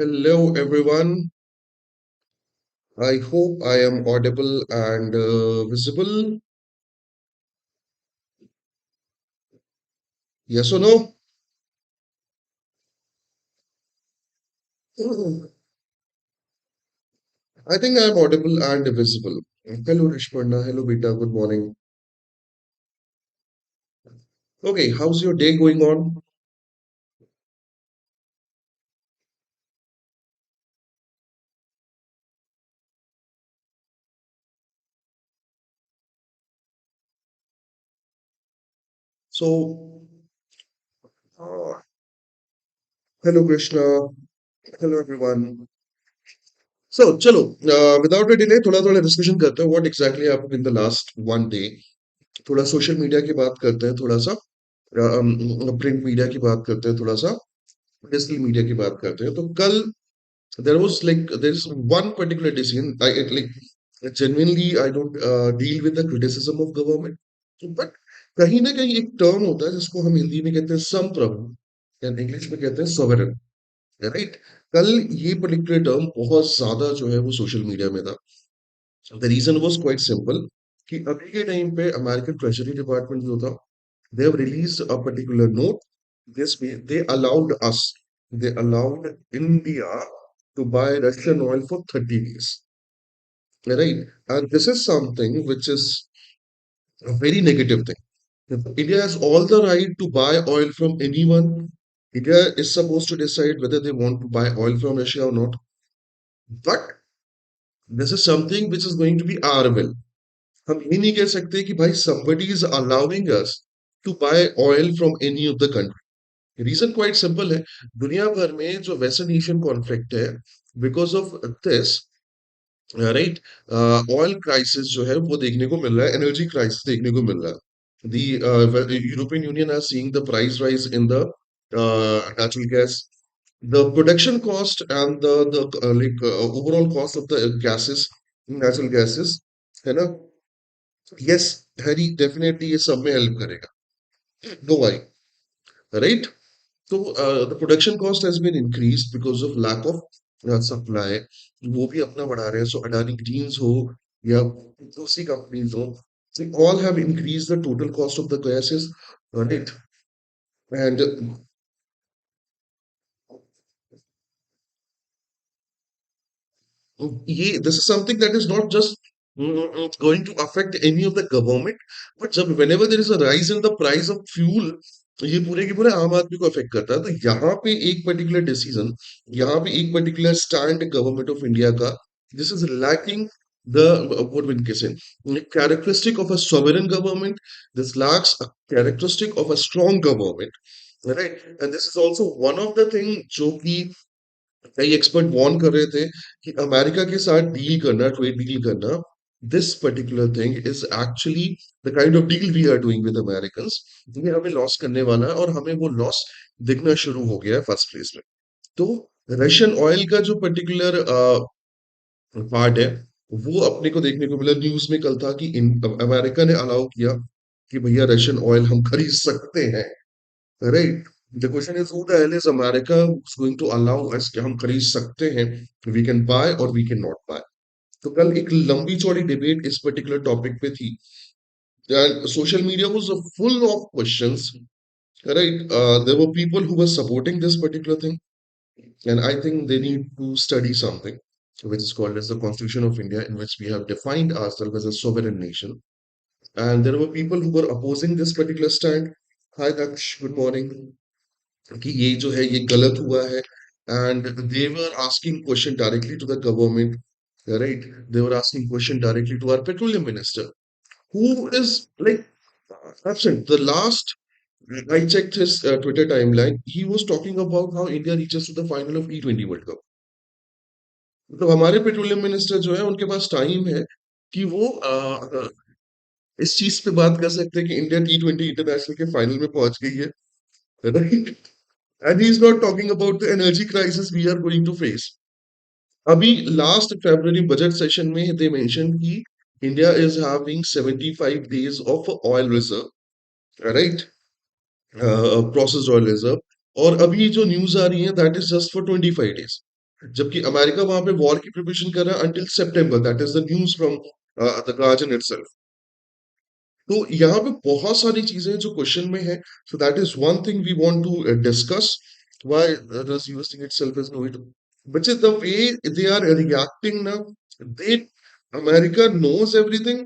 Hello, everyone. I hope I am audible and visible. Yes or no? I think I am audible and visible. Hello, Rishparna. Hello, Beta. Good morning. Okay, how's your day going on? So, uh, hello, Krishna. Hello, everyone. So, चलो, without a delay, थोड़ा discussion करते हैं what exactly happened in the last one day. थोड़ा social media की बात करते हैं, थोड़ा सा प्रिंट मीडिया की बात करते हैं, थोड़ा सा डिजिटल मीडिया की बात करते हैं. तो कल there was like there's one particular decision genuinely I don't deal with the criticism of government, but कहीं ना कहीं एक टर्म होता है जिसको हम हिंदी में कहते हैं संप्रभु या इंग्लिश में कहते हैं सॉवरेन, राइट. कल ये पर्टिकुलर टर्म बहुत ज्यादा जो है वो सोशल मीडिया में था. The reason was quite simple कि अभी के टाइम पे अमेरिकन ट्रेजरी डिपार्टमेंट जो था, they have released a particular note. This way, they allowed India to buy Russian oil for 30 days. Right? And this is something which is a very negative thing. India has all the right to buy oil from anyone. India is supposed to decide whether they want to buy oil from Russia or not. But this is something which is going to be our will. हम ये नहीं कह सकते कि भाई somebody is allowing us to buy oil from any of the country. Reason quite simple है. दुनिया भर में जो वेस्टर्न एशियन कॉन्फ्लिक्ट है, because of this, right, oil crisis जो है वो देखने को मिल रहा है, एनर्जी क्राइसिस देखने को मिल रहा है. The European Union are seeing the price rise in the natural gas. The production cost and the like overall cost of the gases, natural gases, है ना. यस, हैरी डेफिनेटली ये सब में हेल्प करेगा, नो वाई, राइट. तो the production cost has been increased because of lack of supply. वो भी अपना बढ़ा रहे हैं. सो अडानी ग्रीन्स हो या दूसरी कंपनीज हो, they all have increased the total cost of the gases, right? And ये this is something that is not just going to affect any of the government, but जब whenever there is a rise in the price of fuel, ये पूरे के पूरे आम आदमी को affect करता है. तो यहाँ पे एक पर्टिकुलर डिसीजन, यहाँ पे एक particular stand government of India का, this is lacking the what we can say characteristic of a sovereign government. This lacks a characteristic of a strong government, right? And this is also one of the thing जो कि कई expert warn कर रहे थे कि America के साथ deal करना, ट्रेड डील करना, this particular thing is actually the kind of deal we are doing with Americans. ये हमें लॉस करने वाला है और हमें वो लॉस दिखना शुरू हो गया है फर्स्ट प्लेस में. तो रशियन ऑयल का जो पर्टिकुलर पार्ट है, वो अपने को देखने को मिला. न्यूज में कल था कि अमेरिका ने अलाउ किया कि भैया रशियन ऑयल हम खरीद सकते हैं, right. The question is who the hell is America going to allow us कि हम खरीद सकते हैं, वी कैन बाय और वी कैन नॉट बाय. तो कल एक लंबी चौड़ी डिबेट इस पर्टिकुलर टॉपिक पे थी, and social media was full of questions, right. There were people who were supporting this particular thing, and I think they need to study something which is called as the Constitution of India, in which we have defined ourselves as a sovereign nation. And there were people who were opposing this particular stand. Hi Daksh, good morning. कि ये जो है ये गलत हुआ है. And they were asking question directly to the government, right. They were asking question directly to our petroleum minister who is like absent. The last I checked his Twitter timeline, he was talking about how India reaches to the final of T20 World Cup. तो हमारे petroleum minister जो है उनके पास time है कि वो इस चीज पे बात कर सकते हैं कि इंडिया T20 इंटरनेशनल के फाइनल में पहुंच गई है, right. And he's not talking about the energy crisis we are going to face. अभी लास्ट फरवरी बजट सेशन में they mentioned कि India is having 75 days of oil reserve, right? Processed oil reserve. और अभी जो न्यूज आ रही है that is just for 25 days. जबकि America वहां पे वॉर की प्रिपरेशन कर रहा है until September, that is the news from the guardian itself. तो यहाँ पे बहुत सारी चीजें जो क्वेश्चन में है, so that is one thing we want to discuss, why does US think itself is no it, which is the way they are reacting now, they, America knows everything,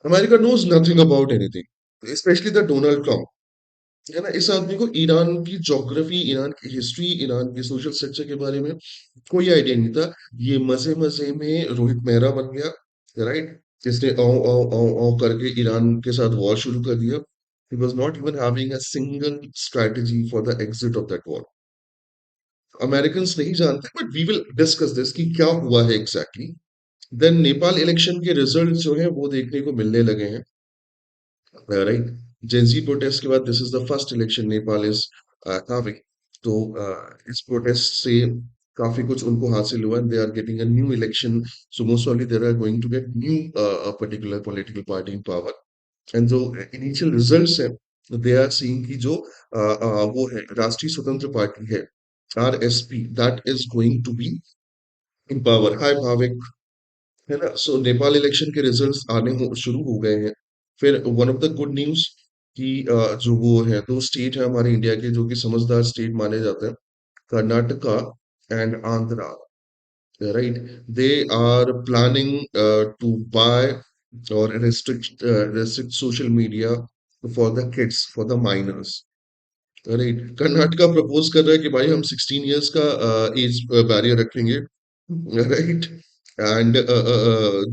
America knows nothing about anything, especially the Donald Trump, है ना। इस आदमी को Iran की geography, Iran की history, Iran के social structure के बारे में कोई आइडिया नहीं था। ये मजे मजे में रोहित मेहरा बन गया, राइट। इसने औ औ औ औ करके ईरान के साथ वॉर शुरू कर दिया। He was not even having a single strategy for the exit of that war. American नहीं जानते, but we will discuss this कि क्या हुआ है एग्जैक्टली। देन नेपाल इलेक्शन के रिजल्ट जो है वो देखने को मिलने लगे हैं, राइट। जेंजी प्रोटेस्ट के बाद this is the first election Nepal is having. तो इस प्रोटेस्ट से काफी कुछ उनको हासिल हुआ, they are getting a new election, so most awfully they are going to get new particular political party in power. And जो इनिशियल रिजल्ट्स है, दे आर सीइंग कि जो वो है राष्ट्रीय स्वतंत्र पार्टी है, RSP, that is going to be in power. Hi Bhavik, है ना। सो नेपाल इलेक्शन के रिजल्ट्स आने शुरू हो गए हैं। फिर one of the good news कि जो वो है दो स्टेट है हमारे इंडिया के जो कि समझदार स्टेट माने जाते हैं, Karnataka and Andhra, right. They are planning to buy और restrict social media for the kids, for the minors, right. Karnataka propose कर रहा है कि भाई हम 16 इयर्स का एज बैरियर रखेंगे, राइट। एंड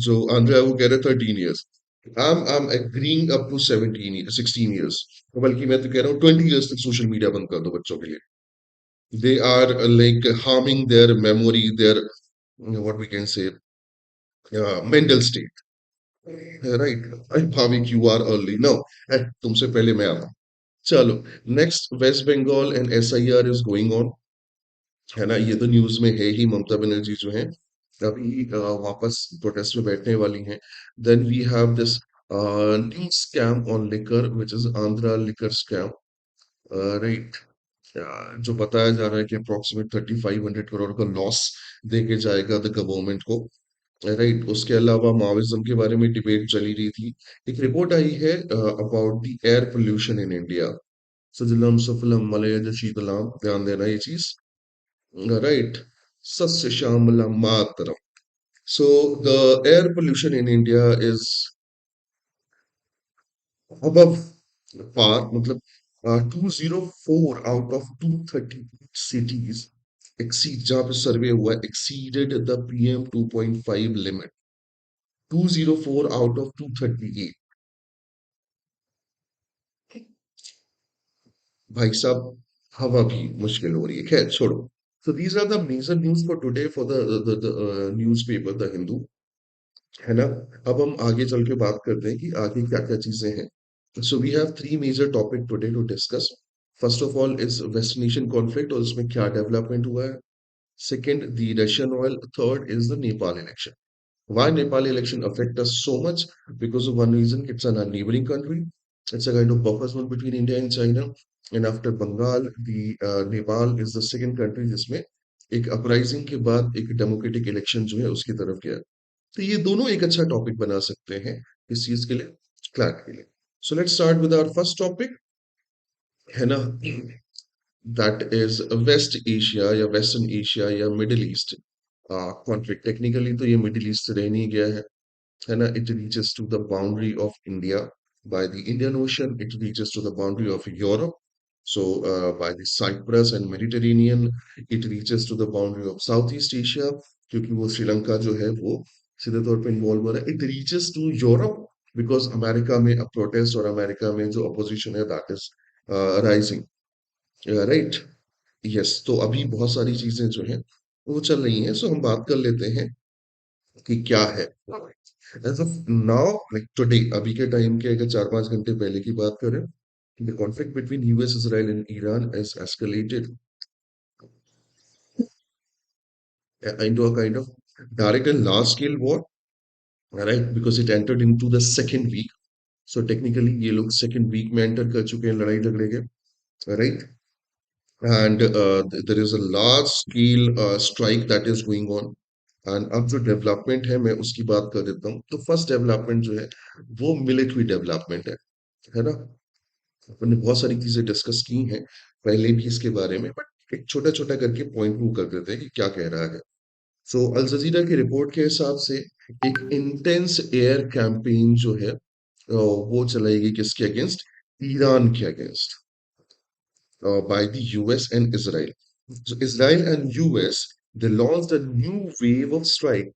जो आंध्रा है वो कह रहे 13 years. I am agreeing up to 17 16 years, बल्कि मैं तो कह रहा हूँ 20 इयर्स तक सोशल मीडिया बंद कर दो बच्चों के लिए। They are like harming their memory, their what we can say mental state, right. Bhavik you are early, no, तुमसे पहले मैं आता हूँ। चलो, next, West Bengal and SIR is going on, है ना। ये तो न्यूज में है ही, ममता बनर्जी जो है अभी वापस प्रोटेस्ट में बैठने वाली हैं। Then we have this new scam on liquor which is Andhra liquor scam, right. जो बताया जा रहा है कि अप्रोक्सीमेट 3500 करोड़ का लॉस देके जाएगा द गवर्नमेंट को, राइट। उसके अलावा माओइज्म के बारे में डिबेट चली रही थी। एक रिपोर्ट आई है about the air pollution in India, सजलम सफलम मलयज शीतलम, ध्यान देना ये चीज, right, सस्य श्यामला मातरम। So the air pollution in India is above par, मतलब 204 out of 238 cities exceed, जहाँ पे सर्वे हुआ है, exceeded the PM 2.5 limit, 204 out of 238। भाई साहब, हवा भी मुश्किल हो रही है, खैर छोड़ो। So these are the major news for today for the newspaper The Hindu, है ना। अब हम आगे चल के बात करते हैं कि आगे क्या क्या चीजें हैं। So we have three major topic today to discuss. First of all is western Asian conflict और उसमें क्या डेवलपमेंट हुआ है। Second, the Russian oil. Third is the Nepal election. Why Nepal election affect us so much? Because of one reason, it's a neighboring country. It's a kind of buffer zone between India and China. And after Bengal, the Nepal is the second country जिसमें एक uprising के बाद एक democratic election जो है उसकी तरफ गया। तो ये दोनों एक अच्छा टॉपिक बना सकते हैं इस चीज के लिए, क्लैट के लिए। So let's start with our first topic, है ना। दैट इज वेस्ट एशिया या वेस्टर्न एशिया या मिडिल ईस्ट कॉन्फ्लिक्ट। टेक्निकली तो ये मिडिल ईस्ट रह नहीं गया है ना। It reaches to the boundary of India by the Indian Ocean. It reaches to the boundary of Europe. So by the Cyprus and Mediterranean, it reaches to the boundary of Southeast Asia, क्योंकि वो श्रीलंका जो है वो सीधे तौर पे involve हो रहा है। It reaches to Europe because America में अब प्रोटेस्ट और अमेरिका में जो अपोजिशन है that is rising, right. Yes, तो अभी बहुत सारी चीजें जो हैं वो चल रही हैं। सो हम बात कर लेते हैं कि क्या है। As of now, like today, अभी के टाइम के अगर 4-5 घंटे पहले की बात करें, the conflict between US, Israel and Iran has escalated into a kind of direct and large scale war, right, because it entered into the second week. So technically ये लोग second week में enter कर चुके हैं लड़ाई झगड़े के, right। and there is a large scale strike that is going on. And अब जो डेवलपमेंट है मैं उसकी बात कर देता हूँ। तो फर्स्ट डेवलपमेंट जो है वो मिलिट्री डेवलपमेंट है ना। अपन ने बहुत सारी चीजें डिस्कस की हैं पहले भी इसके बारे में, बट एक छोटा छोटा करके पॉइंट मूव कर देते हैं कि क्या कह रहा है। सो अल जजीरा की रिपोर्ट के हिसाब से एक इंटेंस एयर कैंपेन जो है वो चलाएगी किसके अगेंस्ट, ईरान के against, by the US and Israel. So Israel and US, they launched a new wave of strike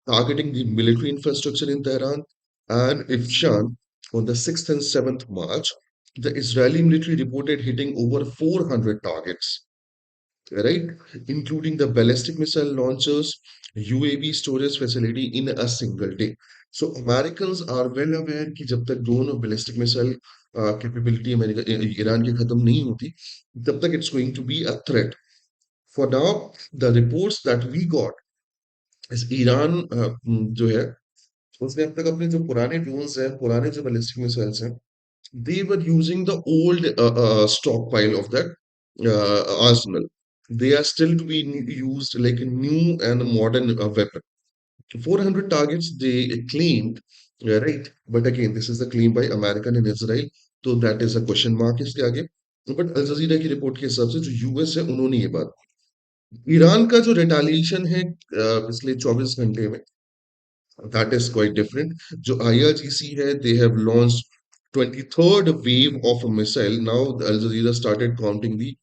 targeting the military infrastructure in Tehran and Ifshan on the 6th and 7th March. The Israeli military reported hitting over 400 targets, right? Including the ballistic missile launchers, UAV storage facility in a single day. So Americans are well aware कि जब तक drone और ballistic missile capability America Iran की खत्म नहीं होती, तब तक it's going to be a threat. For now, the reports that we got is Iran जो है उसने अब तक अपने जो पुराने ड्रोन्स हैं, पुराने जो ballistic missiles हैं, they were using the old stockpile of that arsenal. They are still to be used like a new and modern weapon. 400 targets they claimed, right? But again, this is the claim by American and Israel, तो that is a question mark इसके आगे। But अल जजीरा की report के हिसाब से जो US है उन्होंने ये बात, ईरान का जो रिटालिएशन है पिछले 24 घंटे में, that is quite different. जो IRGC है, they have launched 23rd wave of a missile. Now, Al Jazeera started counting the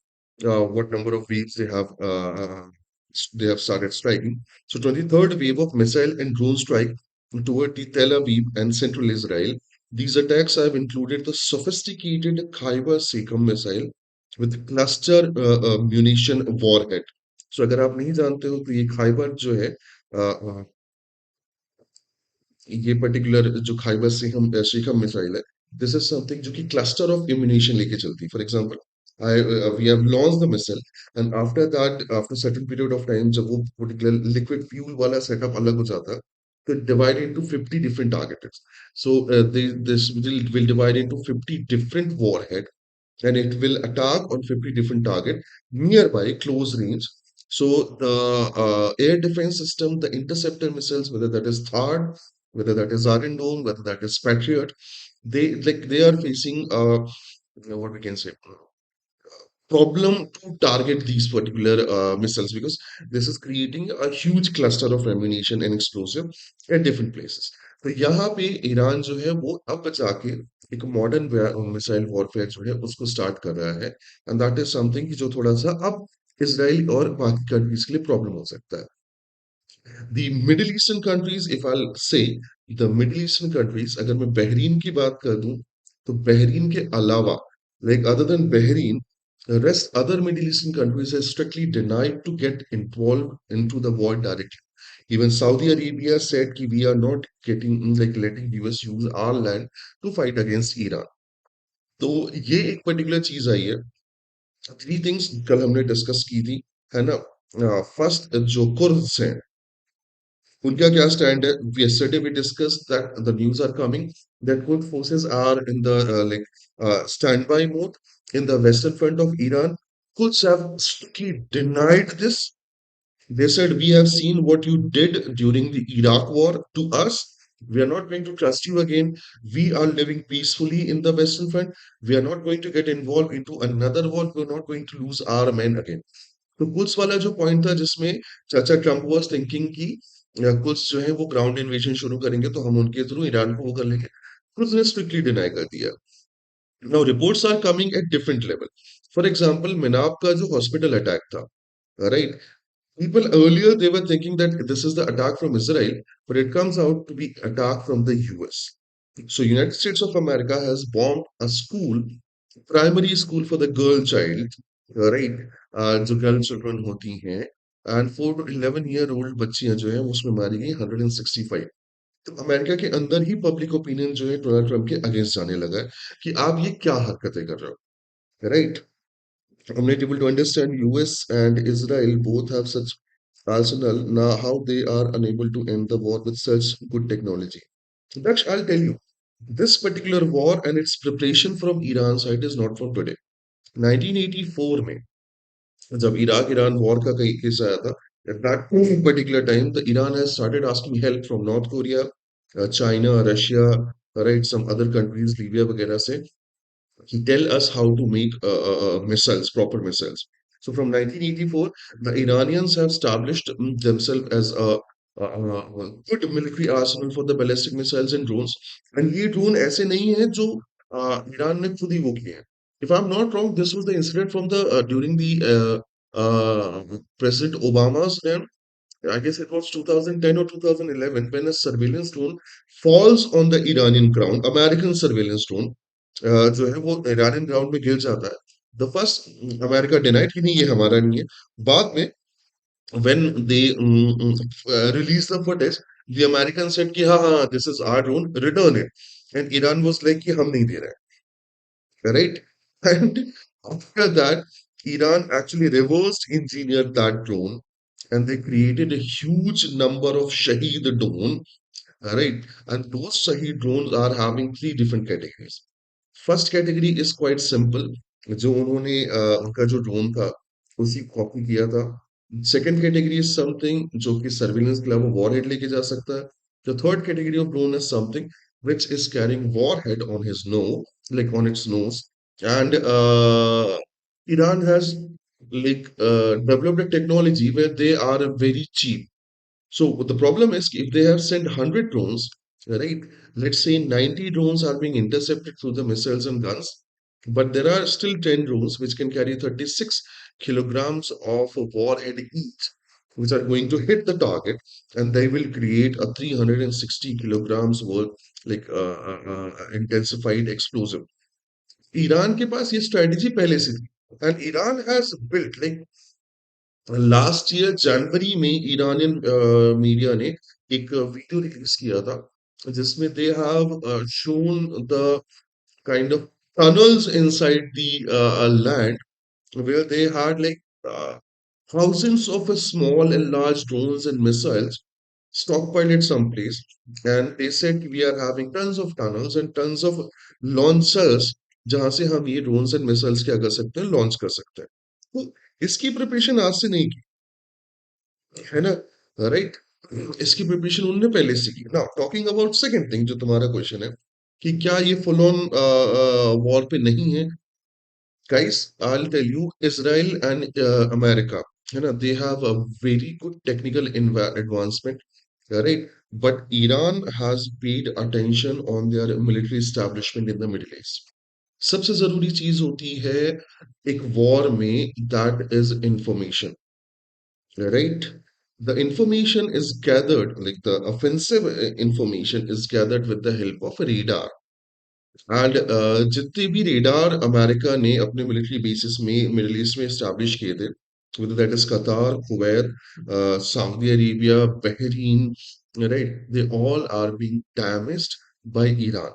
what number of waves they have started striking. So, 23rd wave of missile and drone strike toward the Tel Aviv and central Israel. These attacks have included the sophisticated Khyber Sekam missile with cluster munition warhead. So, अगर आप नहीं जानते हो तो ये खाइबर जो है ये पर्टिकुलर जो खाइबर शिखम मिसाइल है, दिस इज समथिंग जो कि क्लस्टर ऑफ इम्यूनेशन लेके चलती है। For example, I we have launch the missile and after that, after certain period of time, जब वो पर्टिकुलर लिक्विड फ्यूल वाला सेटअप अलग हो जाता है, तो divide into 50 different targets. So this will divide into 50 different warhead and it will attack on 50 different target nearby close range. So the air defense system, the interceptor missiles, whether that is THAAD, whether that is Iron Dome, whether that is Patriot, they are facing what we can say problem to target these particular missiles, because this is creating a huge cluster of ammunition and explosive at different places. तो यहाँ पे Iran जो है वो अब जाके एक modern missile warfare जो है उसको स्टार्ट कर रहा है, एंड दैट इज समथिंग जो थोड़ा सा अब इसराइल और बाकी कंट्रीज के लिए प्रॉब्लम हो सकता है। The Middle Eastern countries, if I'll say the Middle Eastern countries, अगर मैं बहरीन की बात कर दूं, तो बहरीन के अलावा, like other than Bahrain, the rest other Middle Eastern countries are strictly denied to get involved into the war directly. Even Saudi Arabia said कि we are not getting like letting US use our land to fight against Iran. तो ये एक particular चीज आई है। Three things कल हमने discuss की थी, है ना। फर्स्ट जो कुर्द्स हैं उनका क्या स्टैंड है। yesterday we discussed that the news are coming that Kurd forces are in the standby mode in the western front of Iran. Kurds have strictly denied this. They said we have seen what you did during the Iraq war to us. We are not going to trust you again. We are living peacefully in the western front. We are not going to get involved into another war. We are not going to lose our men again. तो कुछ वाला जो point था जिसमें चाचा Trump was thinking कि कुछ जो है वो ग्राउंड इन्वेजन शुरू करेंगे तो हम उनके थ्रू ईरान को वो कर लेंगे, कुछ ने स्ट्रिक्टली डिनाई कर दिया। Now reports are coming at different level. For example Minab का जो हॉस्पिटल अटैक था, right, people earlier they were thinking that this is the attack from Israel, but it comes out to be attack from the US. So United States of America has bombed a school, primary school for the girl child, right? जो girl children होती हैं, and 4 to 11 year old बच्चियां जो है उसमें मारी गई 165। तो अमेरिका के अंदर ही पब्लिक ओपिनियन जो है डोनाल्ड ट्रंप के अगेंस्ट जाने लगा है कि आप ये क्या हरकतें कर रहे हो, right. I'm not able to understand US and Israel both have such arsenal. Now how they are unable to end the war with such good technology. Daksh, I'll tell you, this particular war and its preparation from Iran side is not from today. 1984 में जब Iraq Iran war का कहीं case आया था, at that particular time the Iran has started asking help from North Korea, China, Russia, right, some other countries, Libya वगैरह से. He tell us how to make missiles, proper missiles. So from 1984, the Iranians have established themselves as a good military arsenal for the ballistic missiles and drones. And ये drone ऐसे नहीं है जो Iran ने खुद ही वो किए हैं. If I'm not wrong, this was the incident from the during the President Obama's time. I guess it was 2010 or 2011 when a surveillance drone falls on the Iranian ground, American surveillance drone, जो है वो Iranian ground में गिर जाता है. The first America denied कि नहीं ये हमारा नहीं है. बाद में when they released the footage, the American said कि हाँ हाँ this is our drone, return it. And Iran was like कि हम नहीं दे रहे हैं, right? And after that, Iran actually reversed engineered that drone and they created a huge number of Shaheed drone, right? And those Shaheed drones are having three different categories. First category is quite simple, जो उन्होंने उनका जो drone था उसी copy किया था. Second category is something जो कि सर्विलेंस के अलावा वॉरहेड लेके जा सकता है. The third category of drone is something which is carrying warhead on his nose, like on its nose. And Iran has like developed a technology where they are very cheap. So the problem is if they have sent 100 drones, right? Let's say 90 drones are being intercepted through the missiles and guns, but there are still 10 drones which can carry 36 kilograms of warhead each, which are going to hit the target, and they will create a 360 kilograms worth like intensified explosive. Iran के पास ये strategy पहले से थी. And Iran has built like last year January में Iranian media ने एक video release किया था जिसमें they have shown the kind of tunnels inside the land where they had like thousands of small and large drones and missiles stockpiled at some place. And they said we are having tons of tunnels and tons of launchers जहां से हम ये drones and missiles क्या कर सकते हैं, launch कर सकते हैं. तो इसकी प्रिपरेशन आज से नहीं की है ना, राइट? इसकी प्रिपरेशन उनने पहले से की. Now talking about second thing जो तुम्हारा क्वेश्चन है कि क्या ये फुल ऑन वॉर पे नहीं है. Guys, I'll tell you, Israel and America, they have a very good technical advancement, right? But Iran has paid attention on their military establishment in the Middle East. सबसे जरूरी चीज होती है एक war में, that is information, right? The information is gathered, like the offensive information is gathered with the help of radar. And जितने भी radar America ने अपने मिलिट्री बेसिस में मिडिल ईस्ट में एस्टैब्लिश किए थे, whether that is Qatar, Kuwait, Saudi Arabia, Bahrain, right? They all are being damaged by Iran.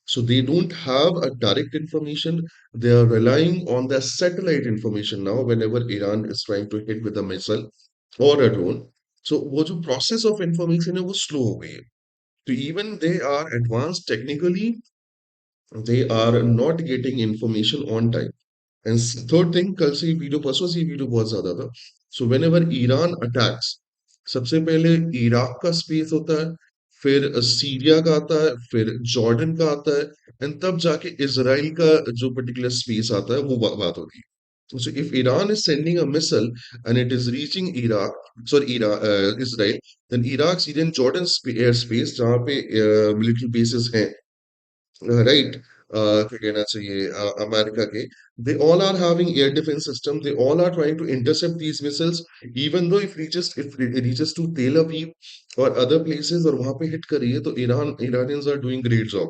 So they don't have a direct information. They are relying on the satellite information now whenever Iran is trying to hit with a missile or a drone. So वो जो process of information है वो slow हो गई है. So even they are advanced technically, they are not getting information on time. And third thing, कल से ये वीडियो परसों से ये वीडियो बहुत ज्यादा था. So whenever ईरान अटैक्स, सबसे पहले इराक का स्पेस होता है, फिर सीरिया का आता है, फिर जॉर्डन का आता है, एंड तब जाके इजराइल का जो पर्टिकुलर स्पेस आता है वो बात होती है. So if Iran is sending a missile and it is reaching Israel, then Iraq, Syria, and Jordan airspace जहाँ पे military bases हैं, right? क्या कहना चाहिए अमेरिका के, they all are having air defense system, they all are trying to intercept these missiles, even though if it reaches to Tel Aviv or other places और वहां पे hit कर रही है तो Iranians are doing great job,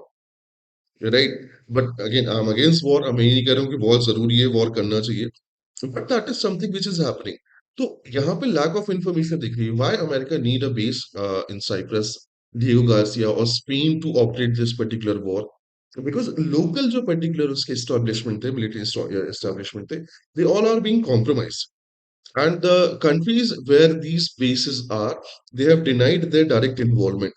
right? But again, I'm against war. मैं ये नहीं कह रहा हूँ कि वॉर जरूरी है, वॉर करना चाहिए, but that is something which is happening. तो यहाँ पे lack of information दिख रही है. Why America need a base in Cyprus, Diego Garcia or Spain to operate this particular war? Because local जो particular उसके establishment थे, military establishment थे, they all are being compromised. And the countries where these bases are, they have denied their direct involvement.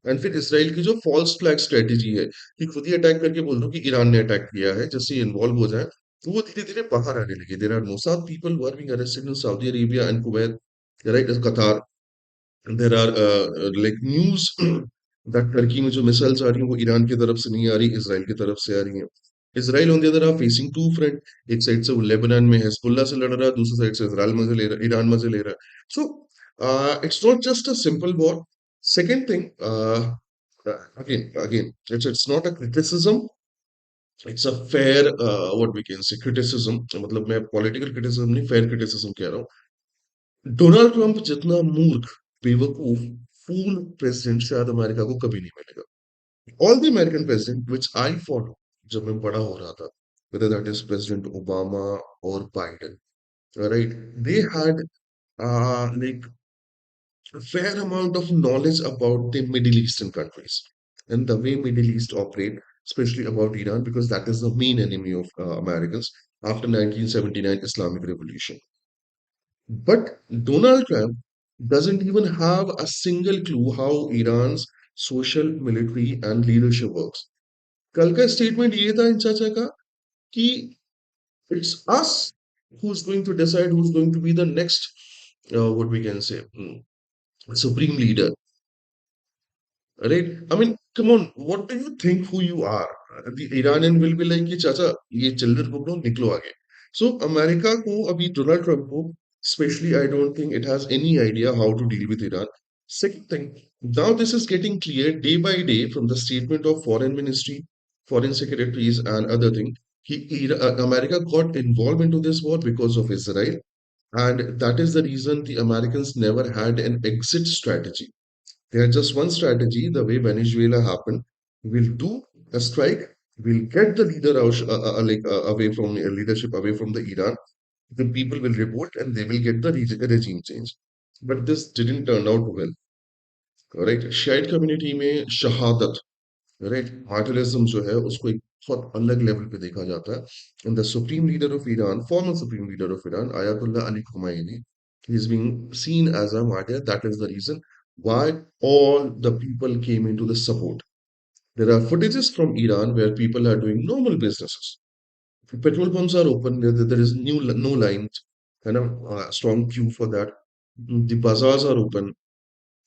And फिर Israel की जो false flag strategy है कि खुद ही अटैक करके बोल दो कि ईरान ने अटैक किया है, जैसे इन्वॉल्व हो जाए, तो वो धीरे-धीरे बाहर आने लगे। There are Mossad people who are being arrested in Saudi Arabia and Kuwait, right? Qatar. There are like news that Turkey में जो मिसाइल्स आ रही हैं वो ईरान की तरफ से नहीं आ रही, इज़राइल की तरफ से आ रही हैं। Israel on the other are facing to front, एक साइड से वो लेबनान में हिज़बुल्लाह से लड़ रहा है, दूसरी साइड से इज़राइल मज़े ले रहा है, ईरान मज़े ले रहा है। So it's not just a simple war. Second thing, again it's not a criticism, it's a fair what we can say criticism, मतलब मैं पॉलिटिकल क्रिटिसिज्म नहीं, फेयर क्रिटिसिज्म कह रहा हूँ। डोनाल्ड ट्रंप जितना मूर्ख, बेवकूफ, फूल प्रेसिडेंट शायद अमेरिका को कभी नहीं मिलेगा। All the American president which I follow जब मैं बड़ा हो रहा था, whether that is President Obama or Biden, right? They had like a fair amount of knowledge about the Middle Eastern countries and the way Middle East operate, especially about Iran, because that is the main enemy of Americans after 1979 Islamic Revolution. But Donald Trump doesn't even have a single clue how Iran's social, military, and leadership works. कल का statement ये था इन चाचा का कि it's us who's going to decide who's going to be the next, what we can say, supreme leader. Right? I mean, come on, what do you think who you are? The Iranian will be like कि चाचा ये चिल्लर पकड़ो निकलो आगे. So America को अभी Donald Trump को especially I don't think it has any idea how to deal with Iran. Second thing, now this is getting clear day by day from the statement of foreign ministry, foreign secretaries and other thing. America got involved into this war because of Israel, and that is the reason the Americans never had an exit strategy. They had just one strategy, the way Venezuela happened. We'll do a strike, we'll get the leader out, away from leadership away from the Iran. The people will revolt and they will get the regime change. But this didn't turn out well. Right? Shiite community में शहादत, right, मार्टरिज्म जो है उसको एक बहुत अलग level पे देखा जाता है. And the supreme leader of Iran, former supreme leader of Iran, Ayatollah Ali Khomeini, he is being seen as a martyr. That is the reason why all the people came into the support. There are footages from Iran where people are doing normal businesses. Petrol pumps are open. There is no lines, and a strong queue for that. The bazaars are open.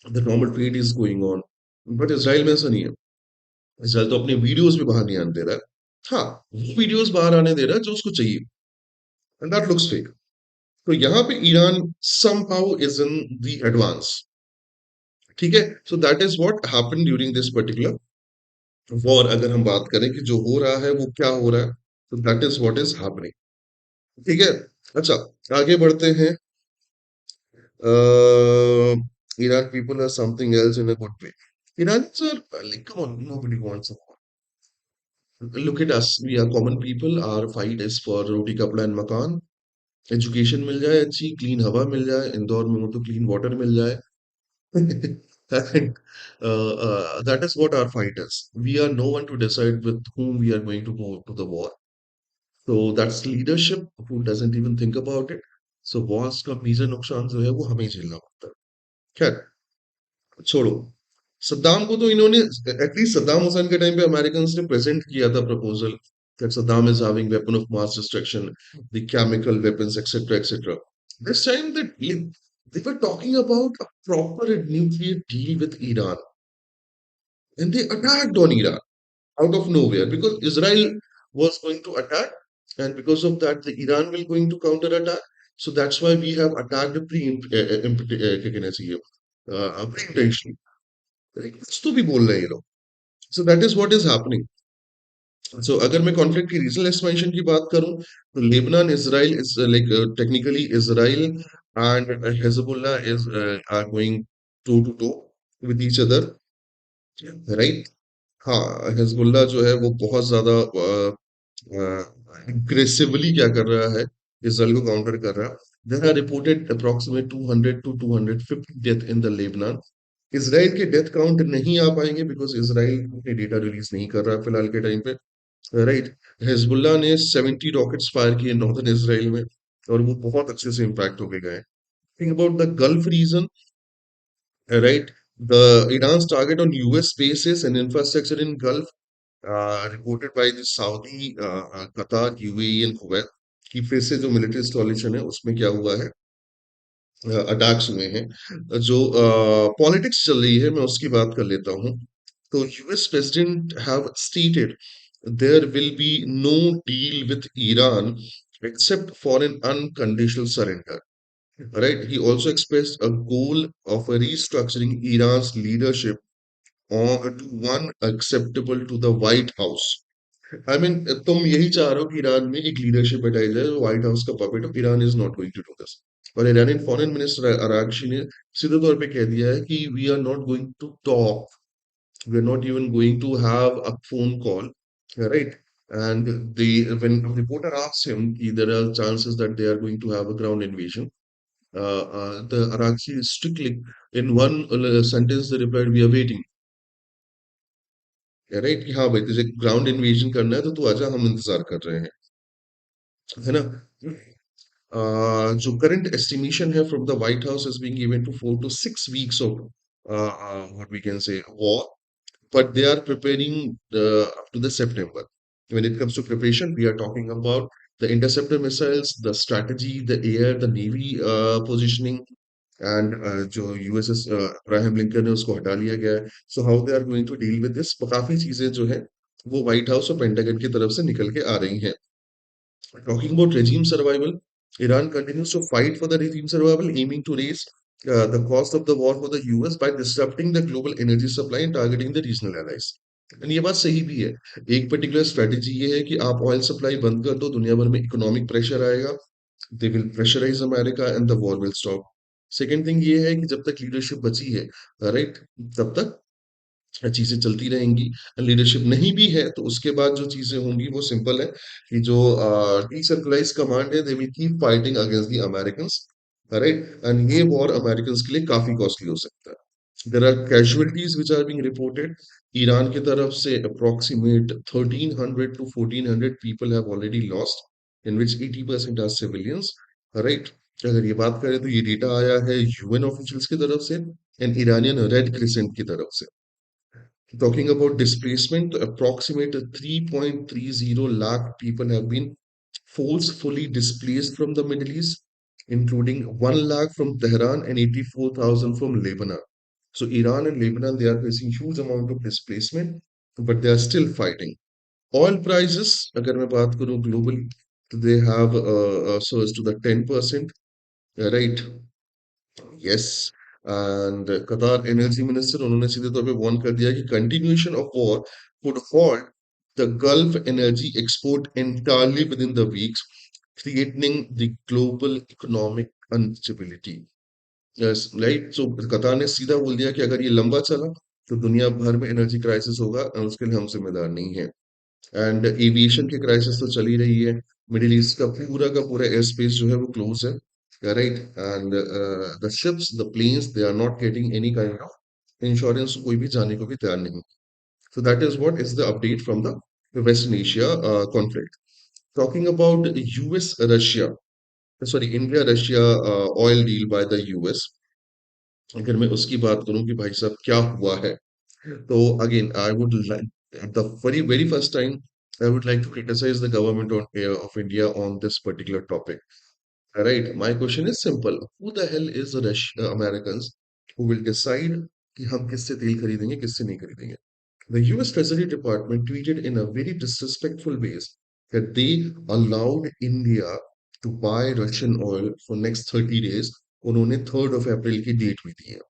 The normal trade is going on. But Israel में ऐसा नहीं है. Israel तो अपने videos भी बाहर नहीं आने दे रहा है. हाँ, वो वीडियोस बाहर आने दे रहा है जो उसको चाहिए, एंड दैट लुक्स फेक. तो यहाँ पे Iran somehow is in the advance. ठीक है, so that is what happened during this particular war. अगर हम बात करें कि जो हो रहा है वो क्या हो रहा है, तो that is what is happening. ठीक है. अच्छा, आगे बढ़ते हैं. Iran people are something else in a good way. Iranians are like, come on, nobody wants a war. Look at us, we are common people. Our fight is for roti kapda and makan. Education मिल जाए, अच्छी clean हवा मिल जाए, इंदौर में हो तो clean water मिल जाए. And that is what our fight is. We are no one to decide with whom we are going to go to the war. So that's leadership who doesn't even think about it. So wars का major नुकसान जो है वो हमें झेलना पड़ता है. खैर, छोड़ो. सद्दाम को तो इन्होंने, एटलीस्ट सद्दाम हुसैन के टाइम पे अमेरिकन ने प्रेजेंट किया था proposal that Saddam is having weapon of mass destruction, the chemical weapons, etc., etc. This time they were talking about a proper nuclear deal with Iran, and they attacked on Iran out of nowhere because Israel was going to attack, and because of that, the Iran will going to counter attack. So that's why we have attacked क्या कहना चाहिए, pre-intentionally. कुछ तो भी बोल रहे हैं ये लोग. So that is what is happening. So अगर मैं कॉन्फ्लिक्ट की रीजनल एक्सपेंशन की बात करूं, तो Lebanon Israel is like technically Israel and Hezbollah is are going to to to with each other, right. हाँ, हिजबुल्लाह जो है वो बहुत ज्यादा एग्रेसिवली क्या कर रहा है, इसराइल को काउंटर कर रहा है. There are reported approximate 200 to 250 death in the Lebanon. Israel के डेथ काउंट नहीं आ पाएंगे बिकॉज इसराइल अपने डेटा रिलीज नहीं कर रहा है फिलहाल के टाइम पे, राइट. हिजबुल्लाह ने 70 रॉकेट्स फायर किए नॉर्दर्न इसराइल में, और वो बहुत अच्छे से इम्पैक्ट होके गए. Think about the Gulf region, right. The Iran's target on US bases and infrastructure in Gulf. Reported by the Saudi, कतार, यूएई एंड कुवैत कि फिर से जो मिलिट्री इंस्टॉलेशन है उसमें क्या हुआ है, अटैक्स हुए हैं। जो पॉलिटिक्स चल रही है मैं उसकी बात कर लेता हूँ। तो US president have stated there will be no deal with Iran except for an unconditional surrender. Right? He also expressed a goal of a restructuring Iran's leadership to one acceptable to the White House. I mean तुम यही चाह रहे हो कि Iran में एक leadership बैठाई जाए जो व्हाइट हाउस का पपेट हो। Iran is not going to do this. और ईरानियन फॉरेन मिनिस्टर अरागची ने सीधे तौर पे कह दिया है कि we are not going to talk, we are not even going to have a phone call, right? And they, when a reporter asked him, there are chances that they are going to have a ground invasion. The Arakchi strictly, in one sentence, they replied, "We are waiting." Right कि हाँ भाई तुझे ground invasion करना है तो तू आजा, हम इंतजार कर रहे हैं, है ना? जो करंट एस्टिमेशन है from the White House is being given to 4 to 6 weeks of what we can say war, but they are preparing up to the September. When it comes to preparation, we are talking about the interceptor missiles, the strategy, the air, the navy positioning, and जो USS Abraham Lincoln है उसको हटा लिया गया है। So how they are going to deal with this, काफी चीजें जो है वो व्हाइट हाउस और पेंटागन की तरफ से निकल के आ रही हैं। Talking about regime survival, Iran continues to fight for the regime survival, aiming to raise the cost of the war for the US by disrupting the global energy supply and targeting the regional allies. And ये बात सही भी है। एक particular strategy ये है कि आप ऑयल सप्लाई बंद कर दो, दुनिया भर में इकोनॉमिक प्रेशर आएगा, they will pressurise America and the war will stop. Second thing ये है कि जब तक लीडरशिप बची है, राइट, तब तक चीजें चलती रहेंगी। लीडरशिप नहीं भी है तो उसके बाद जो चीजें होंगी वो सिंपल है कि जो डिसेंट्रलाइज कमांड है they will keep fighting against the Americans, right? And ये वॉर अमेरिकन्स के लिए काफी कॉस्टली हो सकता है। There are casualties which are being reported. Iran की तरफ से approximate 1300 to 1400 people have already lost, in which 80% are civilians, right? अगर ये बात करें तो ये डेटा आया है यूएन ऑफिशियल्स की तरफ से एंड ईरानियन रेड क्रिसेंट की तरफ से। Talking about displacement, approximate 3.30 lakh people have been forcefully displaced from the Middle East, including 1 lakh from Tehran and 84,000 from Lebanon. So Iran and Lebanon, they are facing huge amount of displacement, but they are still fighting. Oil prices, अगर मैं बात करूं globally, they have surged to the 10%, right? Yes. And Qatar energy minister उन्होंने सीधे तौर पे warn कर दिया कि continuation of war could halt the Gulf energy export entirely within the weeks, creating the global economic unstability. Yes, right. So Qatar ने सीधा बोल दिया कि अगर ये लंबा चला तो दुनिया भर में एनर्जी क्राइसिस होगा और उसके लिए हम जिम्मेदार नहीं है। एंड एविएशन की क्राइसिस तो चल ही रही है। मिडिल ईस्ट का पूरा एयर स्पेस जो है वो क्लोज है, right? And the ships, the planes, they are not getting any kind of insurance, कोई भी जाने को भी तैयार नहीं। So that is what is the update from the western Asia conflict. Talking about US Russia, sorry India Russia oil deal by the US, अगर मैं उसकी बात करूं कि भाई साहब क्या हुआ है, so again, I would like, at the very first time, I would like to criticize the government of India on this particular topic. Right? My question is simple: who the hell is the Americans who will decide कि हम किससे तेल खरीदेंगे, किससे नहीं खरीदेंगे? The U.S. Treasury Department tweeted in a very disrespectful ways that they allowed India to buy Russian oil for next 30 days. उन्होंने 3rd of April की डेट भी दी है।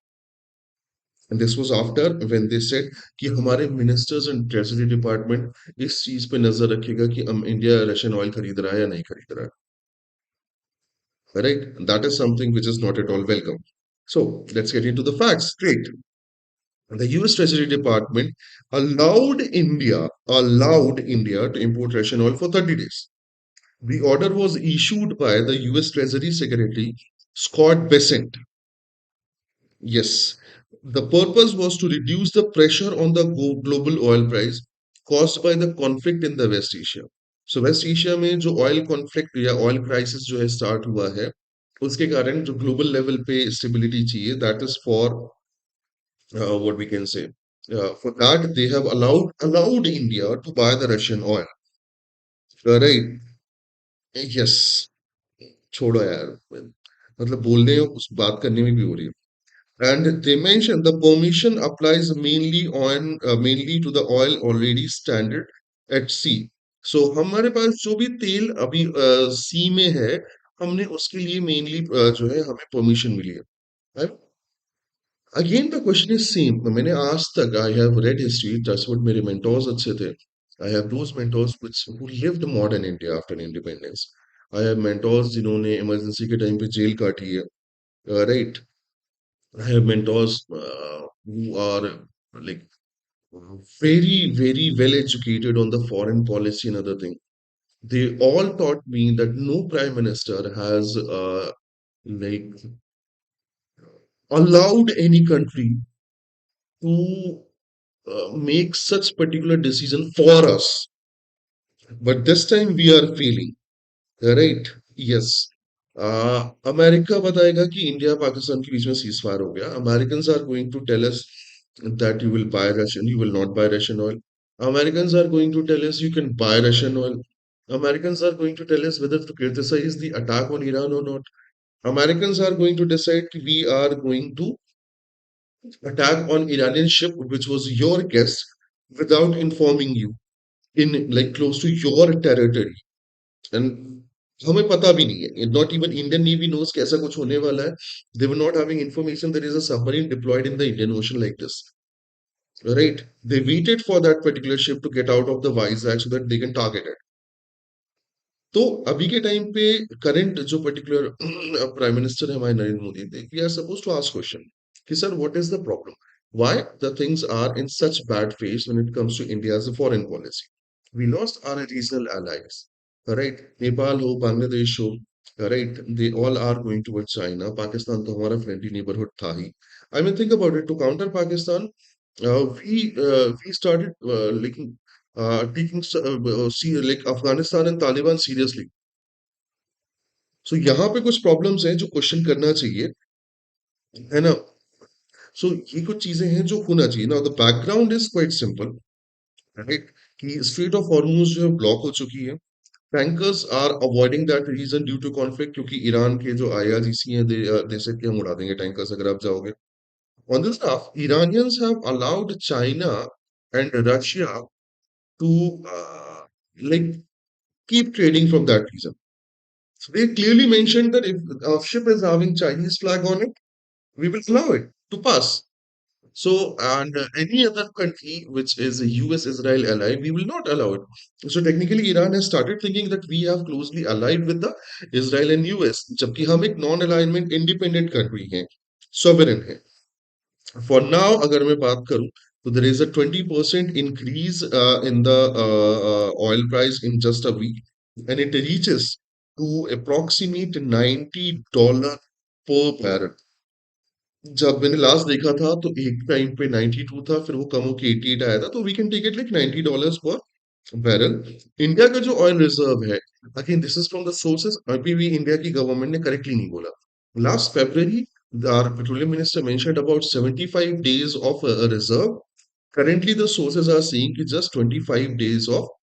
And this was after when they said कि हमारे ministers and treasury department इस चीज पे नजर रखेगा कि हम इंडिया रशियन ऑयल खरीद रहा है या नहीं खरीद रहा है, right? That is something which is not at all welcome. So let's get into the facts straight. The US Treasury Department allowed India to import Russian oil for 30 days. The order was issued by the US Treasury Secretary Scott Bessent. Yes, the purpose was to reduce the pressure on the global oil price caused by the conflict in the West Asia. So West Asia में जो oil conflict या oil crisis जो है start हुआ है, उसके कारण जो global level पे stability चाहिए, that is for what we can say For that, they have allowed India to buy the Russian oil. Right? Yes. छोड़ो यार मतलब बोलने उस बात करने में भी हो रही है. And they mentioned the permission applies mainly to the oil already standard at sea. So हमारे पास जो भी तेल अभी सी में है, हमने उसके लिए मेनली जो है हमें परमिशन मिली है. And again the question is same. मैंने आज तक I have read history. That's what मेरे mentors अच्छे थे. I have those mentors which who lived modern India after independence. I have mentors जिन्होंने इमरजेंसी के टाइम पे जेल काटी है. Right. I have mentors who are like very well educated on the foreign policy and other thing. They all taught me that no prime minister has like allowed any country to make such particular decision for us. But this time we are failing. Right yes America बताएगा कि India Pakistan के बीच में cease fire हो गया Americans are going to tell us that you will buy Russian you will not buy Russian oil Americans are going to tell us you can buy Russian oil Americans are going to tell us whether to criticize the attack on Iran or not. Americans are going to decide we are going to attack on Iranian ship which was your guest without informing you in like close to your territory. And हमें पता भी नहीं है not even Indian navy knows कि ऐसा कुछ होने वाला है they were not having information there is a submarine deployed in the Indian Ocean like this right they waited for that particular ship to get out of the Vizag so that they can target it तो अभी के time पे current जो particular prime minister है हमारे नरेंद्र मोदी थे we are suppose to ask question कि sir what is the problem why the things are in such bad phase when it comes to India's foreign policy we lost our regional allies, right? Nepal ho, Bangladesh ho, right? They all are going towards China. Pakistan to हमारा friendly neighborhood था ही. I mean, think about it. To counter Pakistan, we started taking like Afghanistan and Taliban seriously. So यहाँ पे कुछ problems हैं जो question करना चाहिए, है ना? So ये कुछ चीजें हैं जो होना चाहिए. Now the background is quite simple, right? कि स्ट्रेट ऑफ हॉर्मुज जो है ब्लॉक हो चुकी है tankers are avoiding that region due to conflict क्योंकि ईरान के जो आईआरजीसी हैं दे से कि हम उड़ा देंगे टैंकर्स अगर आप जाओगे on this half Iranians have allowed China and Russia to like keep trading from that reason. So they clearly mentioned that if a ship is having Chinese flag on it, we will allow it to pass. So, and any other country which is a US Israel ally, we will not allow it. So, technically, Iran has started thinking that we have closely allied with the Israel and US, जबकि हम एक non-alignment independent country हैं, sovereign है. For now, अगर मैं बात करूं, तो there is a 20% increase in the oil price in just a week, and it reaches to approximate $90 per barrel. जब मैंने लास्ट देखा था तो एक टाइम पे 92 था फिर वो कम होके 88 आया था तो we can take it like $90 पर बैरल इंडिया का जो ऑयल रिजर्व है again this is from the sources अभी भी इंडिया की गवर्नमेंट ने करेक्टली नहीं बोला last February our petroleum minister mentioned about 75 days of reserve currently the sources are saying कि just 25 days of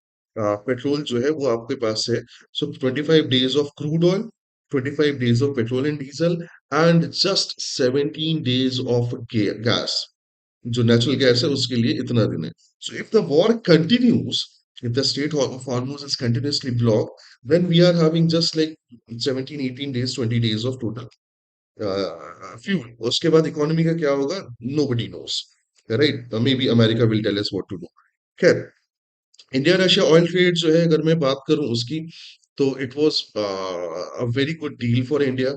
पेट्रोल जो है वो आपके पास है so 25 days of crude oil 25 days of petrol and diesel and just 17 days of gas जो natural gas है उसके लिए इतना दिन है so if the war continues if the state of Hormuz is continuously blocked then we are having just like 17 18 days 20 days of total fuel उसके बाद economy का क्या होगा nobody knows right maybe America will tell us what to do खैर India Russia oil trade जो है अगर मैं बात करूं उसकी तो it was a very good deal for India